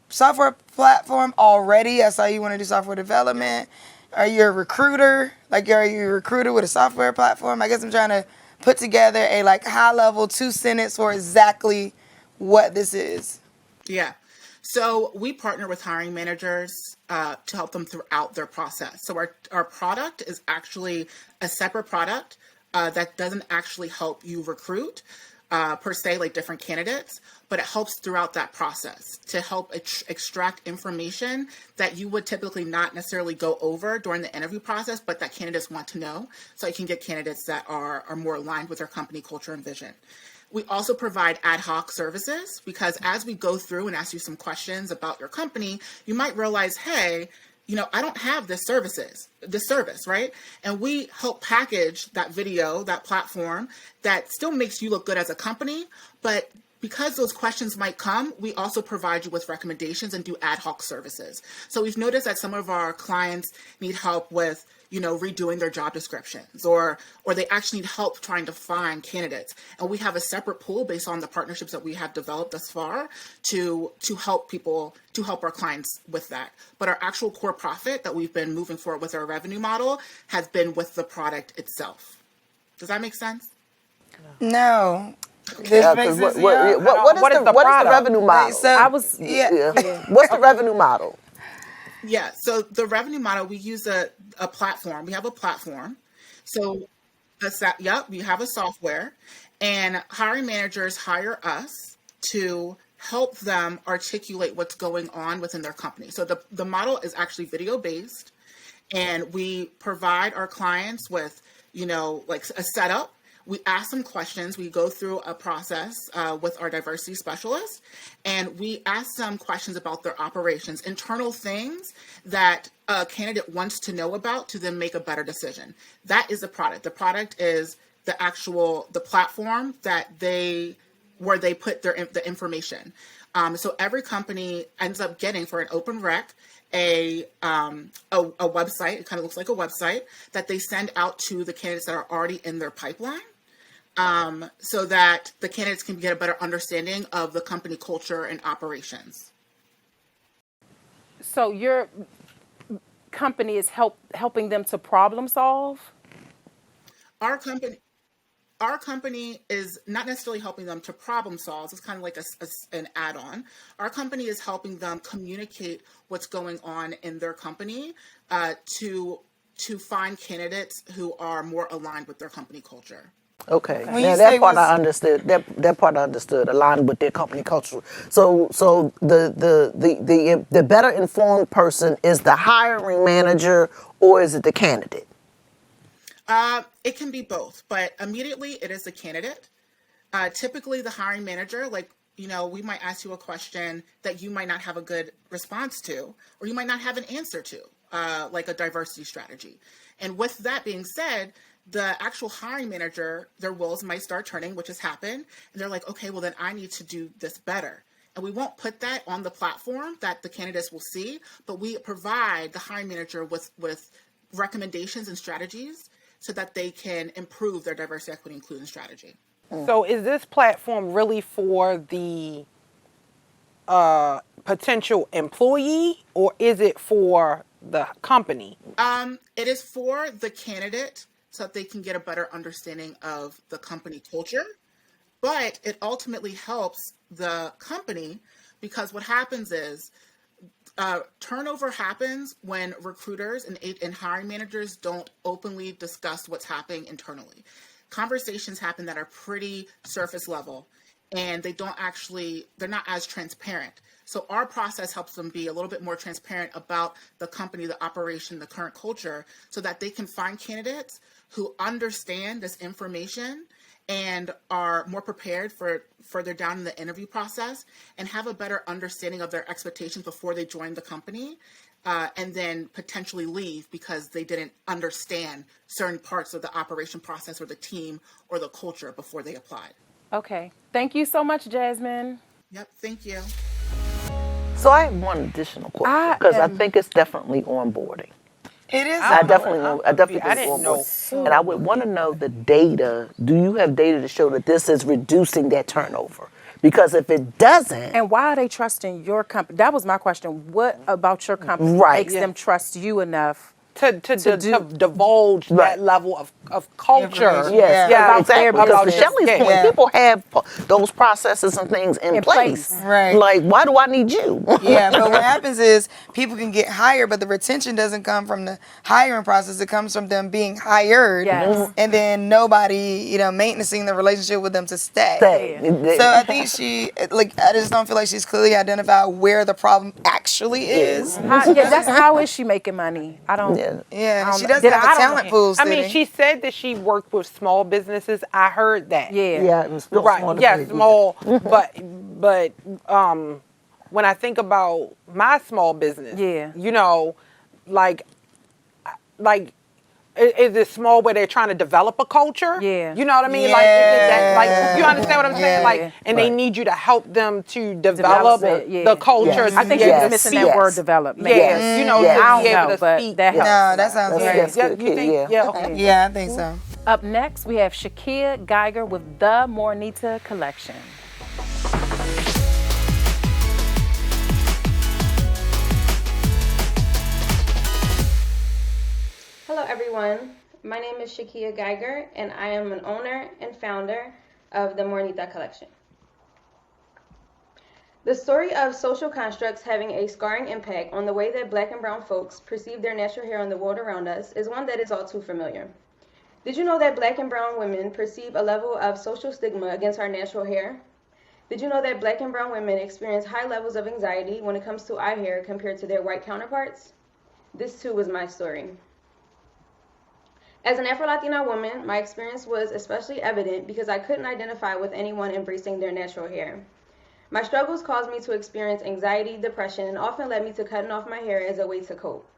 software platform already? I saw you want to do software development. Are you a recruiter? Like, are you a recruiter with a software platform? I guess I'm trying to put together a high-level 2-sentence for exactly what this is. Yeah. So we partner with hiring managers to help them throughout their process. So our product is actually a separate product that doesn't actually help you recruit per se, like different candidates, but it helps throughout that process to help extract information that you would typically not necessarily go over during the interview process, but that candidates want to know, so you can get candidates that are more aligned with their company culture and vision. We also provide ad hoc services because as we go through and ask you some questions about your company, you might realize, hey, I don't have this service, right? And we help package that video, that platform that still makes you look good as a company, but because those questions might come, we also provide you with recommendations and do ad hoc services. So we've noticed that some of our clients need help with redoing their job descriptions, or they actually need help trying to find candidates. And we have a separate pool based on the partnerships that we have developed thus far to help our clients with that. But our actual core profit that we've been moving forward with our revenue model has been with the product itself. Does that make sense? No. Yeah, what is the revenue model? What's the revenue model? Yeah, so the revenue model, we use a platform. We have a platform. So, we have a software, and hiring managers hire us to help them articulate what's going on within their company. So the model is actually video-based, and we provide our clients with, a setup. We ask them questions. We go through a process with our diversity specialist, and we ask them questions about their operations, internal things that a candidate wants to know about to then make a better decision. That is the product. The product is the platform where they put the information. So every company ends up getting, for an open rec, a website. It kind of looks like a website that they send out to the candidates that are already in their pipeline. So that the candidates can get a better understanding of the company culture and operations. So your company is helping them to problem solve? Our company is not necessarily helping them to problem solve. It's kind of like an add-on. Our company is helping them communicate what's going on in their company to find candidates who are more aligned with their company culture. Okay. When Now you that say part I what's- understood. That part I understood, aligned with their company culture. So the better informed person is the hiring manager, or is it the candidate? It can be both, but immediately it is the candidate. Typically the hiring manager, like, we might ask you a question that you might not have a good response to, or you might not have an answer to, like a diversity strategy. And with that being said, the actual hiring manager, their wheels might start turning, which has happened. And they're like, okay, well then I need to do this better. And we won't put that on the platform that the candidates will see, but we provide the hiring manager with recommendations and strategies so that they can improve their diversity, equity, inclusion strategy. So is this platform really for the potential employee, or is it for the company? It is for the candidate so that they can get a better understanding of the company culture, but it ultimately helps the company because what happens is turnover happens when recruiters and hiring managers don't openly discuss what's happening internally. Conversations happen that are pretty surface level, and they're not as transparent. So our process helps them be a little bit more transparent about the company, the operation, the current culture, so that they can find candidates who understand this information and are more prepared for further down in the interview process and have a better understanding of their expectations before they join the company, and then potentially leave because they didn't understand certain parts of the operation process or the team or the culture before they applied. Okay. Thank you so much, Jasmine. Yep, thank you. So I have one additional question because I think it's definitely onboarding. It is. I definitely think I it's didn't know. onboarding. And I would want to know the data. Do you have data to show that this is reducing that turnover? Because if it doesn't, And why are they trusting your company? That was my question. What about your company makes them trust you enough to divulge that level of culture. Information. yes, Yeah. About exactly. their Because to business. Shelley's point, Yeah. people have those processes and things in place. Right. Like, why do I need you? Yeah, but what happens is people can get hired, but the retention doesn't come from the hiring process. It comes from them being hired, Yes. and then nobody, maintaining the relationship with them to stay. So I think I just don't feel like she's clearly identified where the problem actually is. How is she making money? I don't. Yeah, she know. doesn't have I a don't talent know. pool. I mean, City. she said that she worked with small businesses. I heard that. Yeah. Yeah, it was still Right. small to Yes, big. small. but when I think about my small business, is it small where they're trying to develop a culture? Yeah. You know what I mean? Like, is it that, like, you understand what I'm saying? Yeah. Like, and they need you to help them to develop it, the culture. Yes. I think she she's missing that word development. Yeah, you know, Yes. to I be don't able know, to but speak. that helps. No, that sounds That's right. good. You think? Yeah. Okay. Yeah, I think so. Up next, we have Shakia Geiger with the Mornita Collection. Hello everyone, my name is Shakia Geiger and I am an owner and founder of the Mornita Collection. The story of social constructs having a scarring impact on the way that black and brown folks perceive their natural hair in the world around us is one that is all too familiar. Did you know that black and brown women perceive a level of social stigma against our natural hair? Did you know that black and brown women experience high levels of anxiety when it comes to eye hair compared to their white counterparts? This too was my story. As an Afro-Latina woman, my experience was especially evident because I couldn't identify with anyone embracing their natural hair. My struggles caused me to experience anxiety, depression, and often led me to cutting off my hair as a way to cope.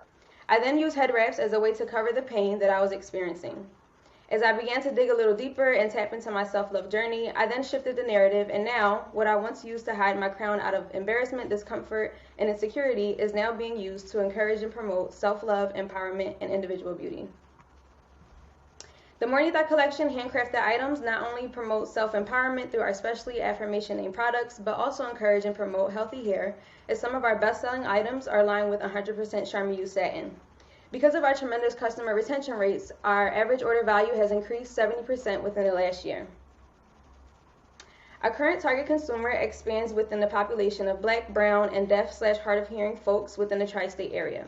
I then used head wraps as a way to cover the pain that I was experiencing. As I began to dig a little deeper and tap into my self-love journey, I then shifted the narrative, and now, what I once used to hide my crown out of embarrassment, discomfort, and insecurity is now being used to encourage and promote self-love, empowerment, and individual beauty. The Mornita Collection handcrafted items not only promote self-empowerment through our specially affirmation-named products, but also encourage and promote healthy hair, as some of our best-selling items are lined with 100% Charmeuse satin. Because of our tremendous customer retention rates, our average order value has increased 70% within the last year. Our current target consumer expands within the population of black, brown, and deaf/hard of hearing folks within the tri-state area.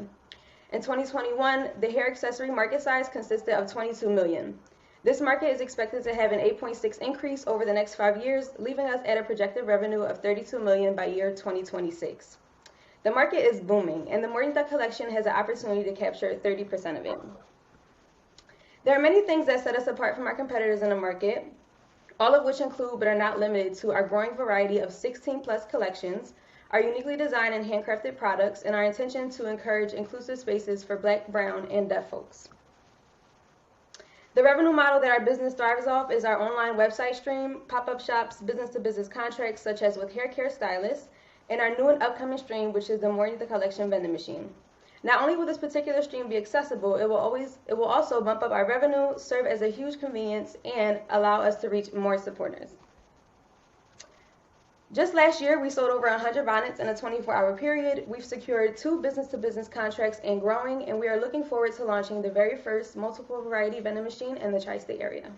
In 2021, the hair accessory market size consisted of 22 million. This market is expected to have an 8.6 increase over the next 5 years, leaving us at a projected revenue of $32 million by year 2026. The market is booming, and the Mornita collection has an opportunity to capture 30% of it. There are many things that set us apart from our competitors in the market, all of which include but are not limited to our growing variety of 16+ collections, our uniquely designed and handcrafted products, and our intention to encourage inclusive spaces for Black, Brown, and Deaf folks. The revenue model that our business thrives off is our online website stream, pop-up shops, business-to-business contracts such as with hair care stylists, and our new and upcoming stream, which is the Mornita Collection vending machine. Not only will this particular stream be accessible, it will also bump up our revenue, serve as a huge convenience, and allow us to reach more supporters. Just last year, we sold over 100 bonnets in a 24-hour period. We've secured 2 business-to-business contracts and growing, and we are looking forward to launching the very first multiple variety vending machine in the tri-state area.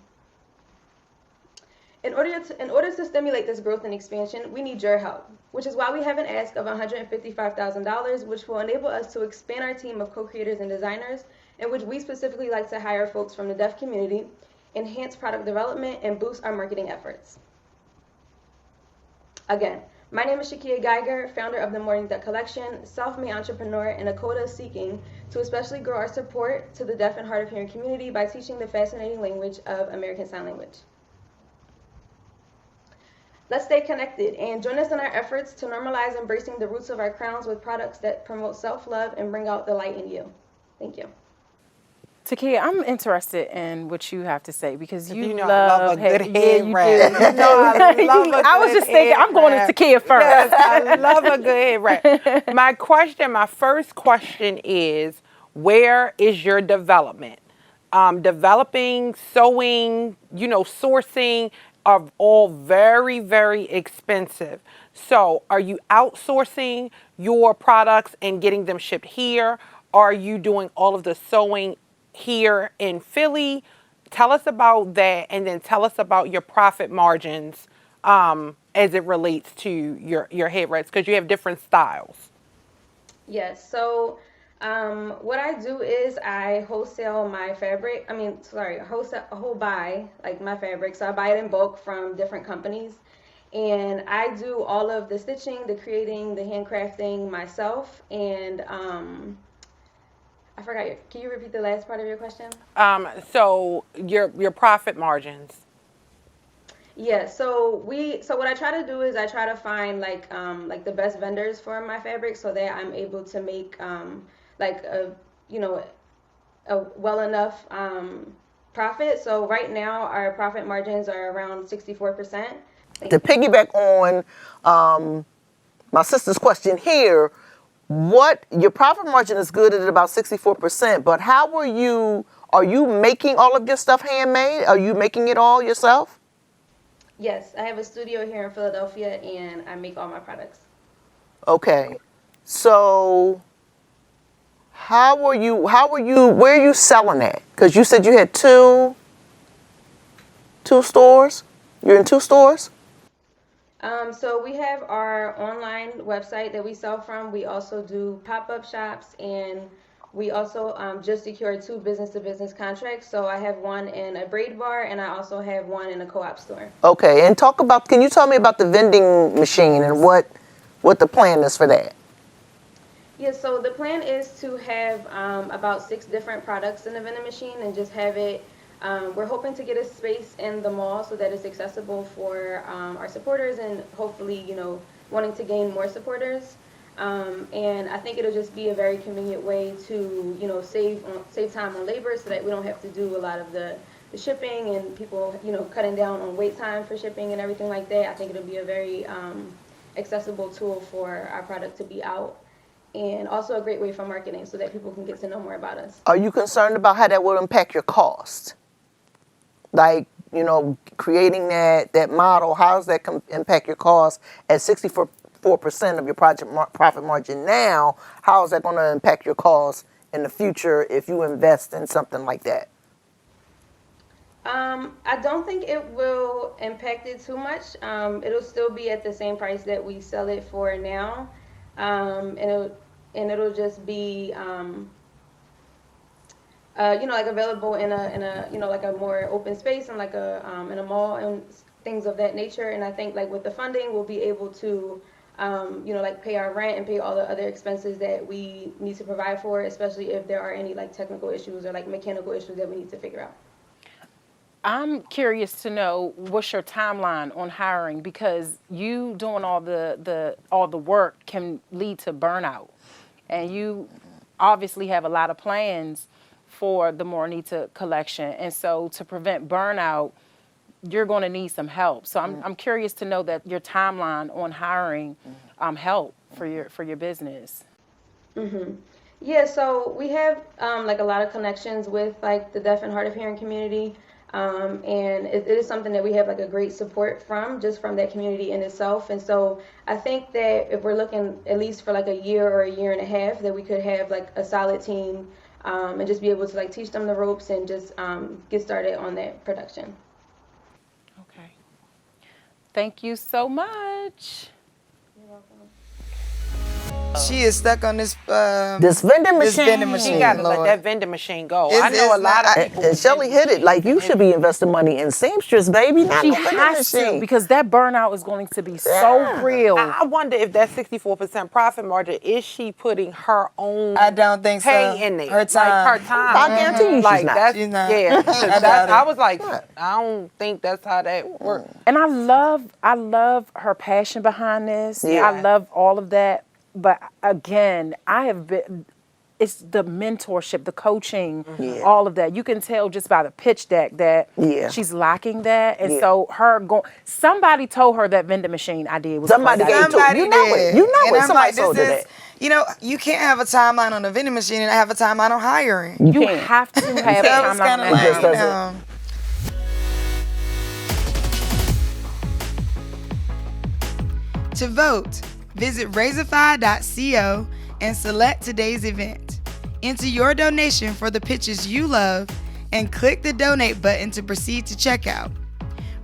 In order to stimulate this growth and expansion, we need your help, which is why we have an ask of $155,000, which will enable us to expand our team of co-creators and designers, in which we specifically like to hire folks from the deaf community, enhance product development, and boost our marketing efforts. Again, my name is Shakia Geiger, founder of the Mornita Collection, self-made entrepreneur, and a coda seeking to especially grow our support to the deaf and hard of hearing community by teaching the fascinating language of American Sign Language. Let's stay connected and join us in our efforts to normalize embracing the roots of our crowns with products that promote self-love and bring out the light in you. Thank you. Takia, I'm interested in what you have to say because you I love a good yeah, head you wrap. do. You know I love a I was good just thinking, head I'm going to wrap. Takia first. Yes, I love a good head wrap. My first question is, where is your development? Developing, sewing, sourcing are all very, very expensive. So are you outsourcing your products and getting them shipped here? Are you doing all of the sewing here in Philly? Tell us about that, and then tell us about your profit margins as it relates to your head wraps, because you have different styles. Yes, so what I do is I wholesale my fabric. Wholesale buy like my fabric. So I buy it in bulk from different companies, and I do all of the stitching, the creating, the handcrafting myself. And I forgot. Can you repeat the last part of your question? So your profit margins. Yeah, so what I try to do is I try to find like the best vendors for my fabric so that I'm able to make a well enough profit. So right now our profit margins are around 64%. To piggyback on my sister's question here, your profit margin is good at about 64%, but are you making all of your stuff handmade? Are you making it all yourself? Yes, I have a studio here in Philadelphia and I make all my products. Okay. So where are you selling at? Because you said you had two stores? You're in 2 stores? So we have our online website that we sell from. We also do pop-up shops, and we also just secured 2 business-to-business contracts. So I have one in a braid bar, and I also have one in a co-op store. Okay, and can you tell me about the vending machine and what the plan is for that? Yeah, so the plan is to have about 6 different products in the vending machine and just have it. We're hoping to get a space in the mall so that it's accessible for our supporters and hopefully, wanting to gain more supporters. And I think it'll just be a very convenient way to, save time on labor so that we don't have to do a lot of the shipping and people, cutting down on wait time for shipping and everything like that. I think it'll be a very accessible tool for our product to be out, and also a great way for marketing so that people can get to know more about us. Are you concerned about how that will impact your cost? Like, creating that model, how does that impact your cost at 64% of your profit margin now? How is that going to impact your cost in the future if you invest in something like that? I don't think it will impact it too much. It'll still be at the same price that we sell it for now, and it'll just be like available in a like a more open space and like in a mall and things of that nature. And I think like with the funding, we'll be able to like pay our rent and pay all the other expenses that we need to provide for, especially if there are any like technical issues or like mechanical issues that we need to figure out. I'm curious to know what's your timeline on hiring, because you doing all the work can lead to burnout, and you obviously have a lot of plans for the Mornita collection, and so to prevent burnout, you're going to need some help. So I'm curious to know that your timeline on hiring help for your business. Yeah, so we have like a lot of connections with like the deaf and hard of hearing community. And it is something that we have like a great support from that community in itself. And so I think that if we're looking at least for like a year or a year and a half, that we could have like a solid team and just be able to like teach them the ropes and just get started on that production. Okay. Thank you so much. She is stuck on this This vending machine. She got to let Lord. that vending machine go. It's- I know a it's lot not- of people. And Shelly hit it. Like, you should be investing money in seamstress, baby, not She no vending has to, machine. because that burnout is going to be so real. I wonder if that 64% profit margin, is she putting her own I don't think so. pay in there? Her time. Like her time. I guarantee you she's like not. That's, She's not. Yeah. I doubt it. I was like, I don't think that's how that works. And I love her passion behind this. Yeah. I love all of that. But again, it's the mentorship, the coaching, all of that. You can tell just by the pitch deck that she's lacking that. And so somebody told her that vending machine idea was Somebody a great gave it to her. Somebody You know did. it. You know And it. I'm Somebody like, told this her is, that. you know, you can't have a timeline on a vending machine and have a timeline on hiring. You have to have a So it's timeline. kind of on like, that. doesn't. To vote, visit Razorfy.co and select today's event. Enter your donation for the pitches you love and click the donate button to proceed to checkout.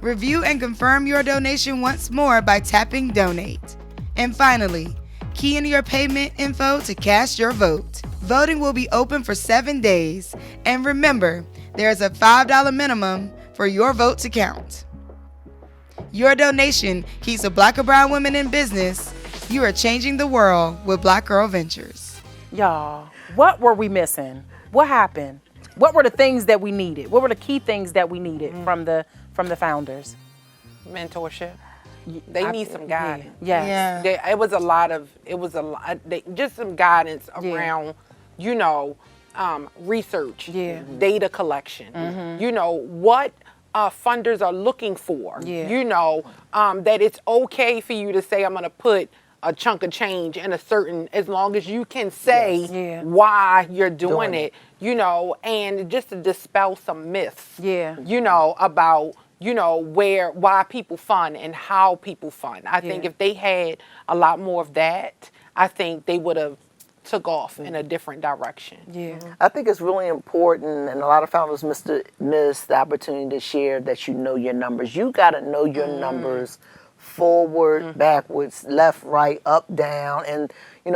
Review and confirm your donation once more by tapping donate. And finally, key in your payment info to cast your vote. Voting will be open for 7 days. And remember, there is a $5 minimum for your vote to count. Your donation keeps a Black or brown women in business. You are changing the world with Black Girl Ventures. Y'all, what were we missing? What happened? What were the things that we needed? What were the key things that we needed from the founders? Mentorship. They need some guidance. Yes. Yeah. It was a lot, just some guidance around, research, data collection, what funders are looking for, that it's okay for you to say, I'm going to put a chunk of change in as long as you can say why you're doing it, and just to dispel some myths, about, why people fund and how people fund. I think if they had a lot more of that, I think they would have took off in a different direction. Yeah. I think it's really important, and a lot of founders miss the opportunity to share that you know your numbers. You got to know your numbers forward, backwards, left, right, up, down, and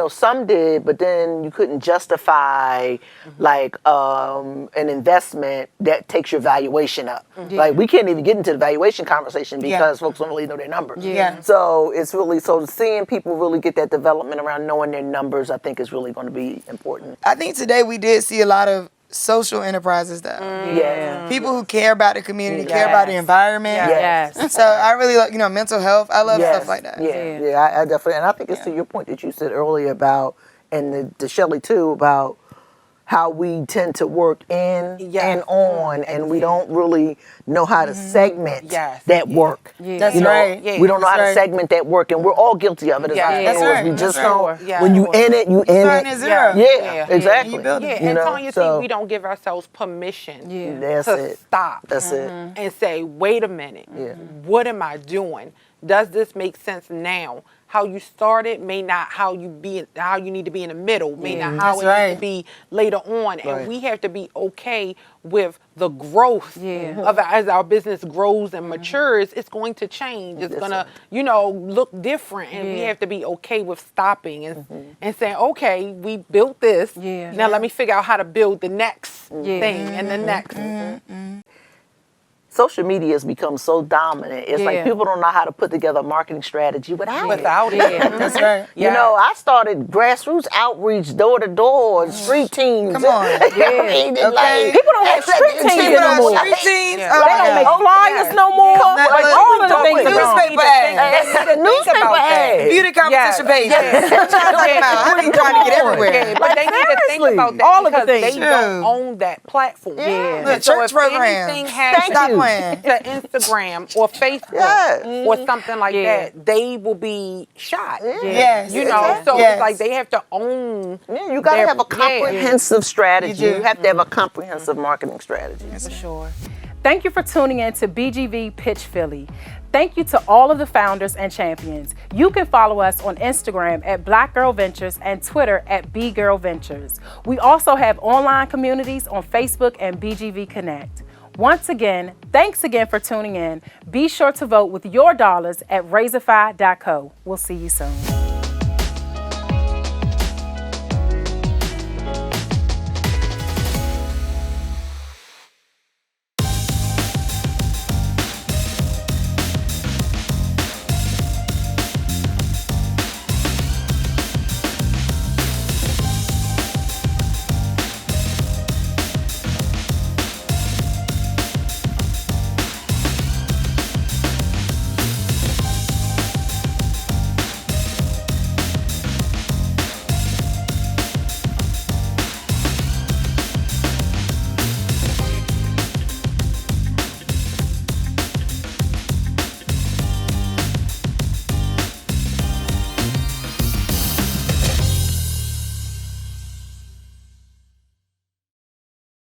some did, but then you couldn't justify like an investment that takes your valuation up. Like, we can't even get into the valuation conversation because folks don't really know their numbers. So it's really, seeing people really get that development around knowing their numbers, I think is really going to be important. I think today we did see a lot of social enterprises though. People who care about the community, care about the environment. Yes. So I really like, mental health. I love stuff like that. I definitely, and I think it's to your point that you said earlier about, and to Shelly too, about how we tend to work in and on, and we don't really know how to segment that work. That's right. We don't know how to segment that work, and we're all guilty of it as entrepreneurs. We just don't. When you in it, you in Starting it. at zero. Exactly. You build it. And Tanya, think we don't give ourselves permission to stop That's it. and say, wait a minute, what am I doing? Does this make sense now? how you started may not how you need to be in the middle, may not how it needs to be later on. And we have to be okay with the growth of as our business grows and matures. It's going to change. It's gonna, look different, and we have to be okay with stopping and saying, okay, we built this. Now let me figure out how to build the next thing and the next. Social media has become so dominant. It's like people don't know how to put together a marketing strategy without it. That's right. I started grassroots outreach, door to door, street teams. Come on. People don't have street teams no more. Street teams. They don't make flyers no more. Like all of the things newspaper ads. Newspaper ads. Beauty competition pages. What y'all talking about? How they trying to get everywhere? But they need to think about that all of the because things. they don't own that platform. The So church if program. anything has to Instagram or Facebook or something like that, they will be shot. So it's like they have to own. You got to have a comprehensive strategy. You have to have a comprehensive marketing strategy. For sure. Thank you for tuning in to BGV Pitch Philly. Thank you to all of the founders and champions. You can follow us on Instagram at Black Girl Ventures and Twitter at B Girl Ventures. We also have online communities on Facebook and BGV Connect. Once again, thanks again for tuning in. Be sure to vote with your dollars at Razorfy.co. We'll see you soon.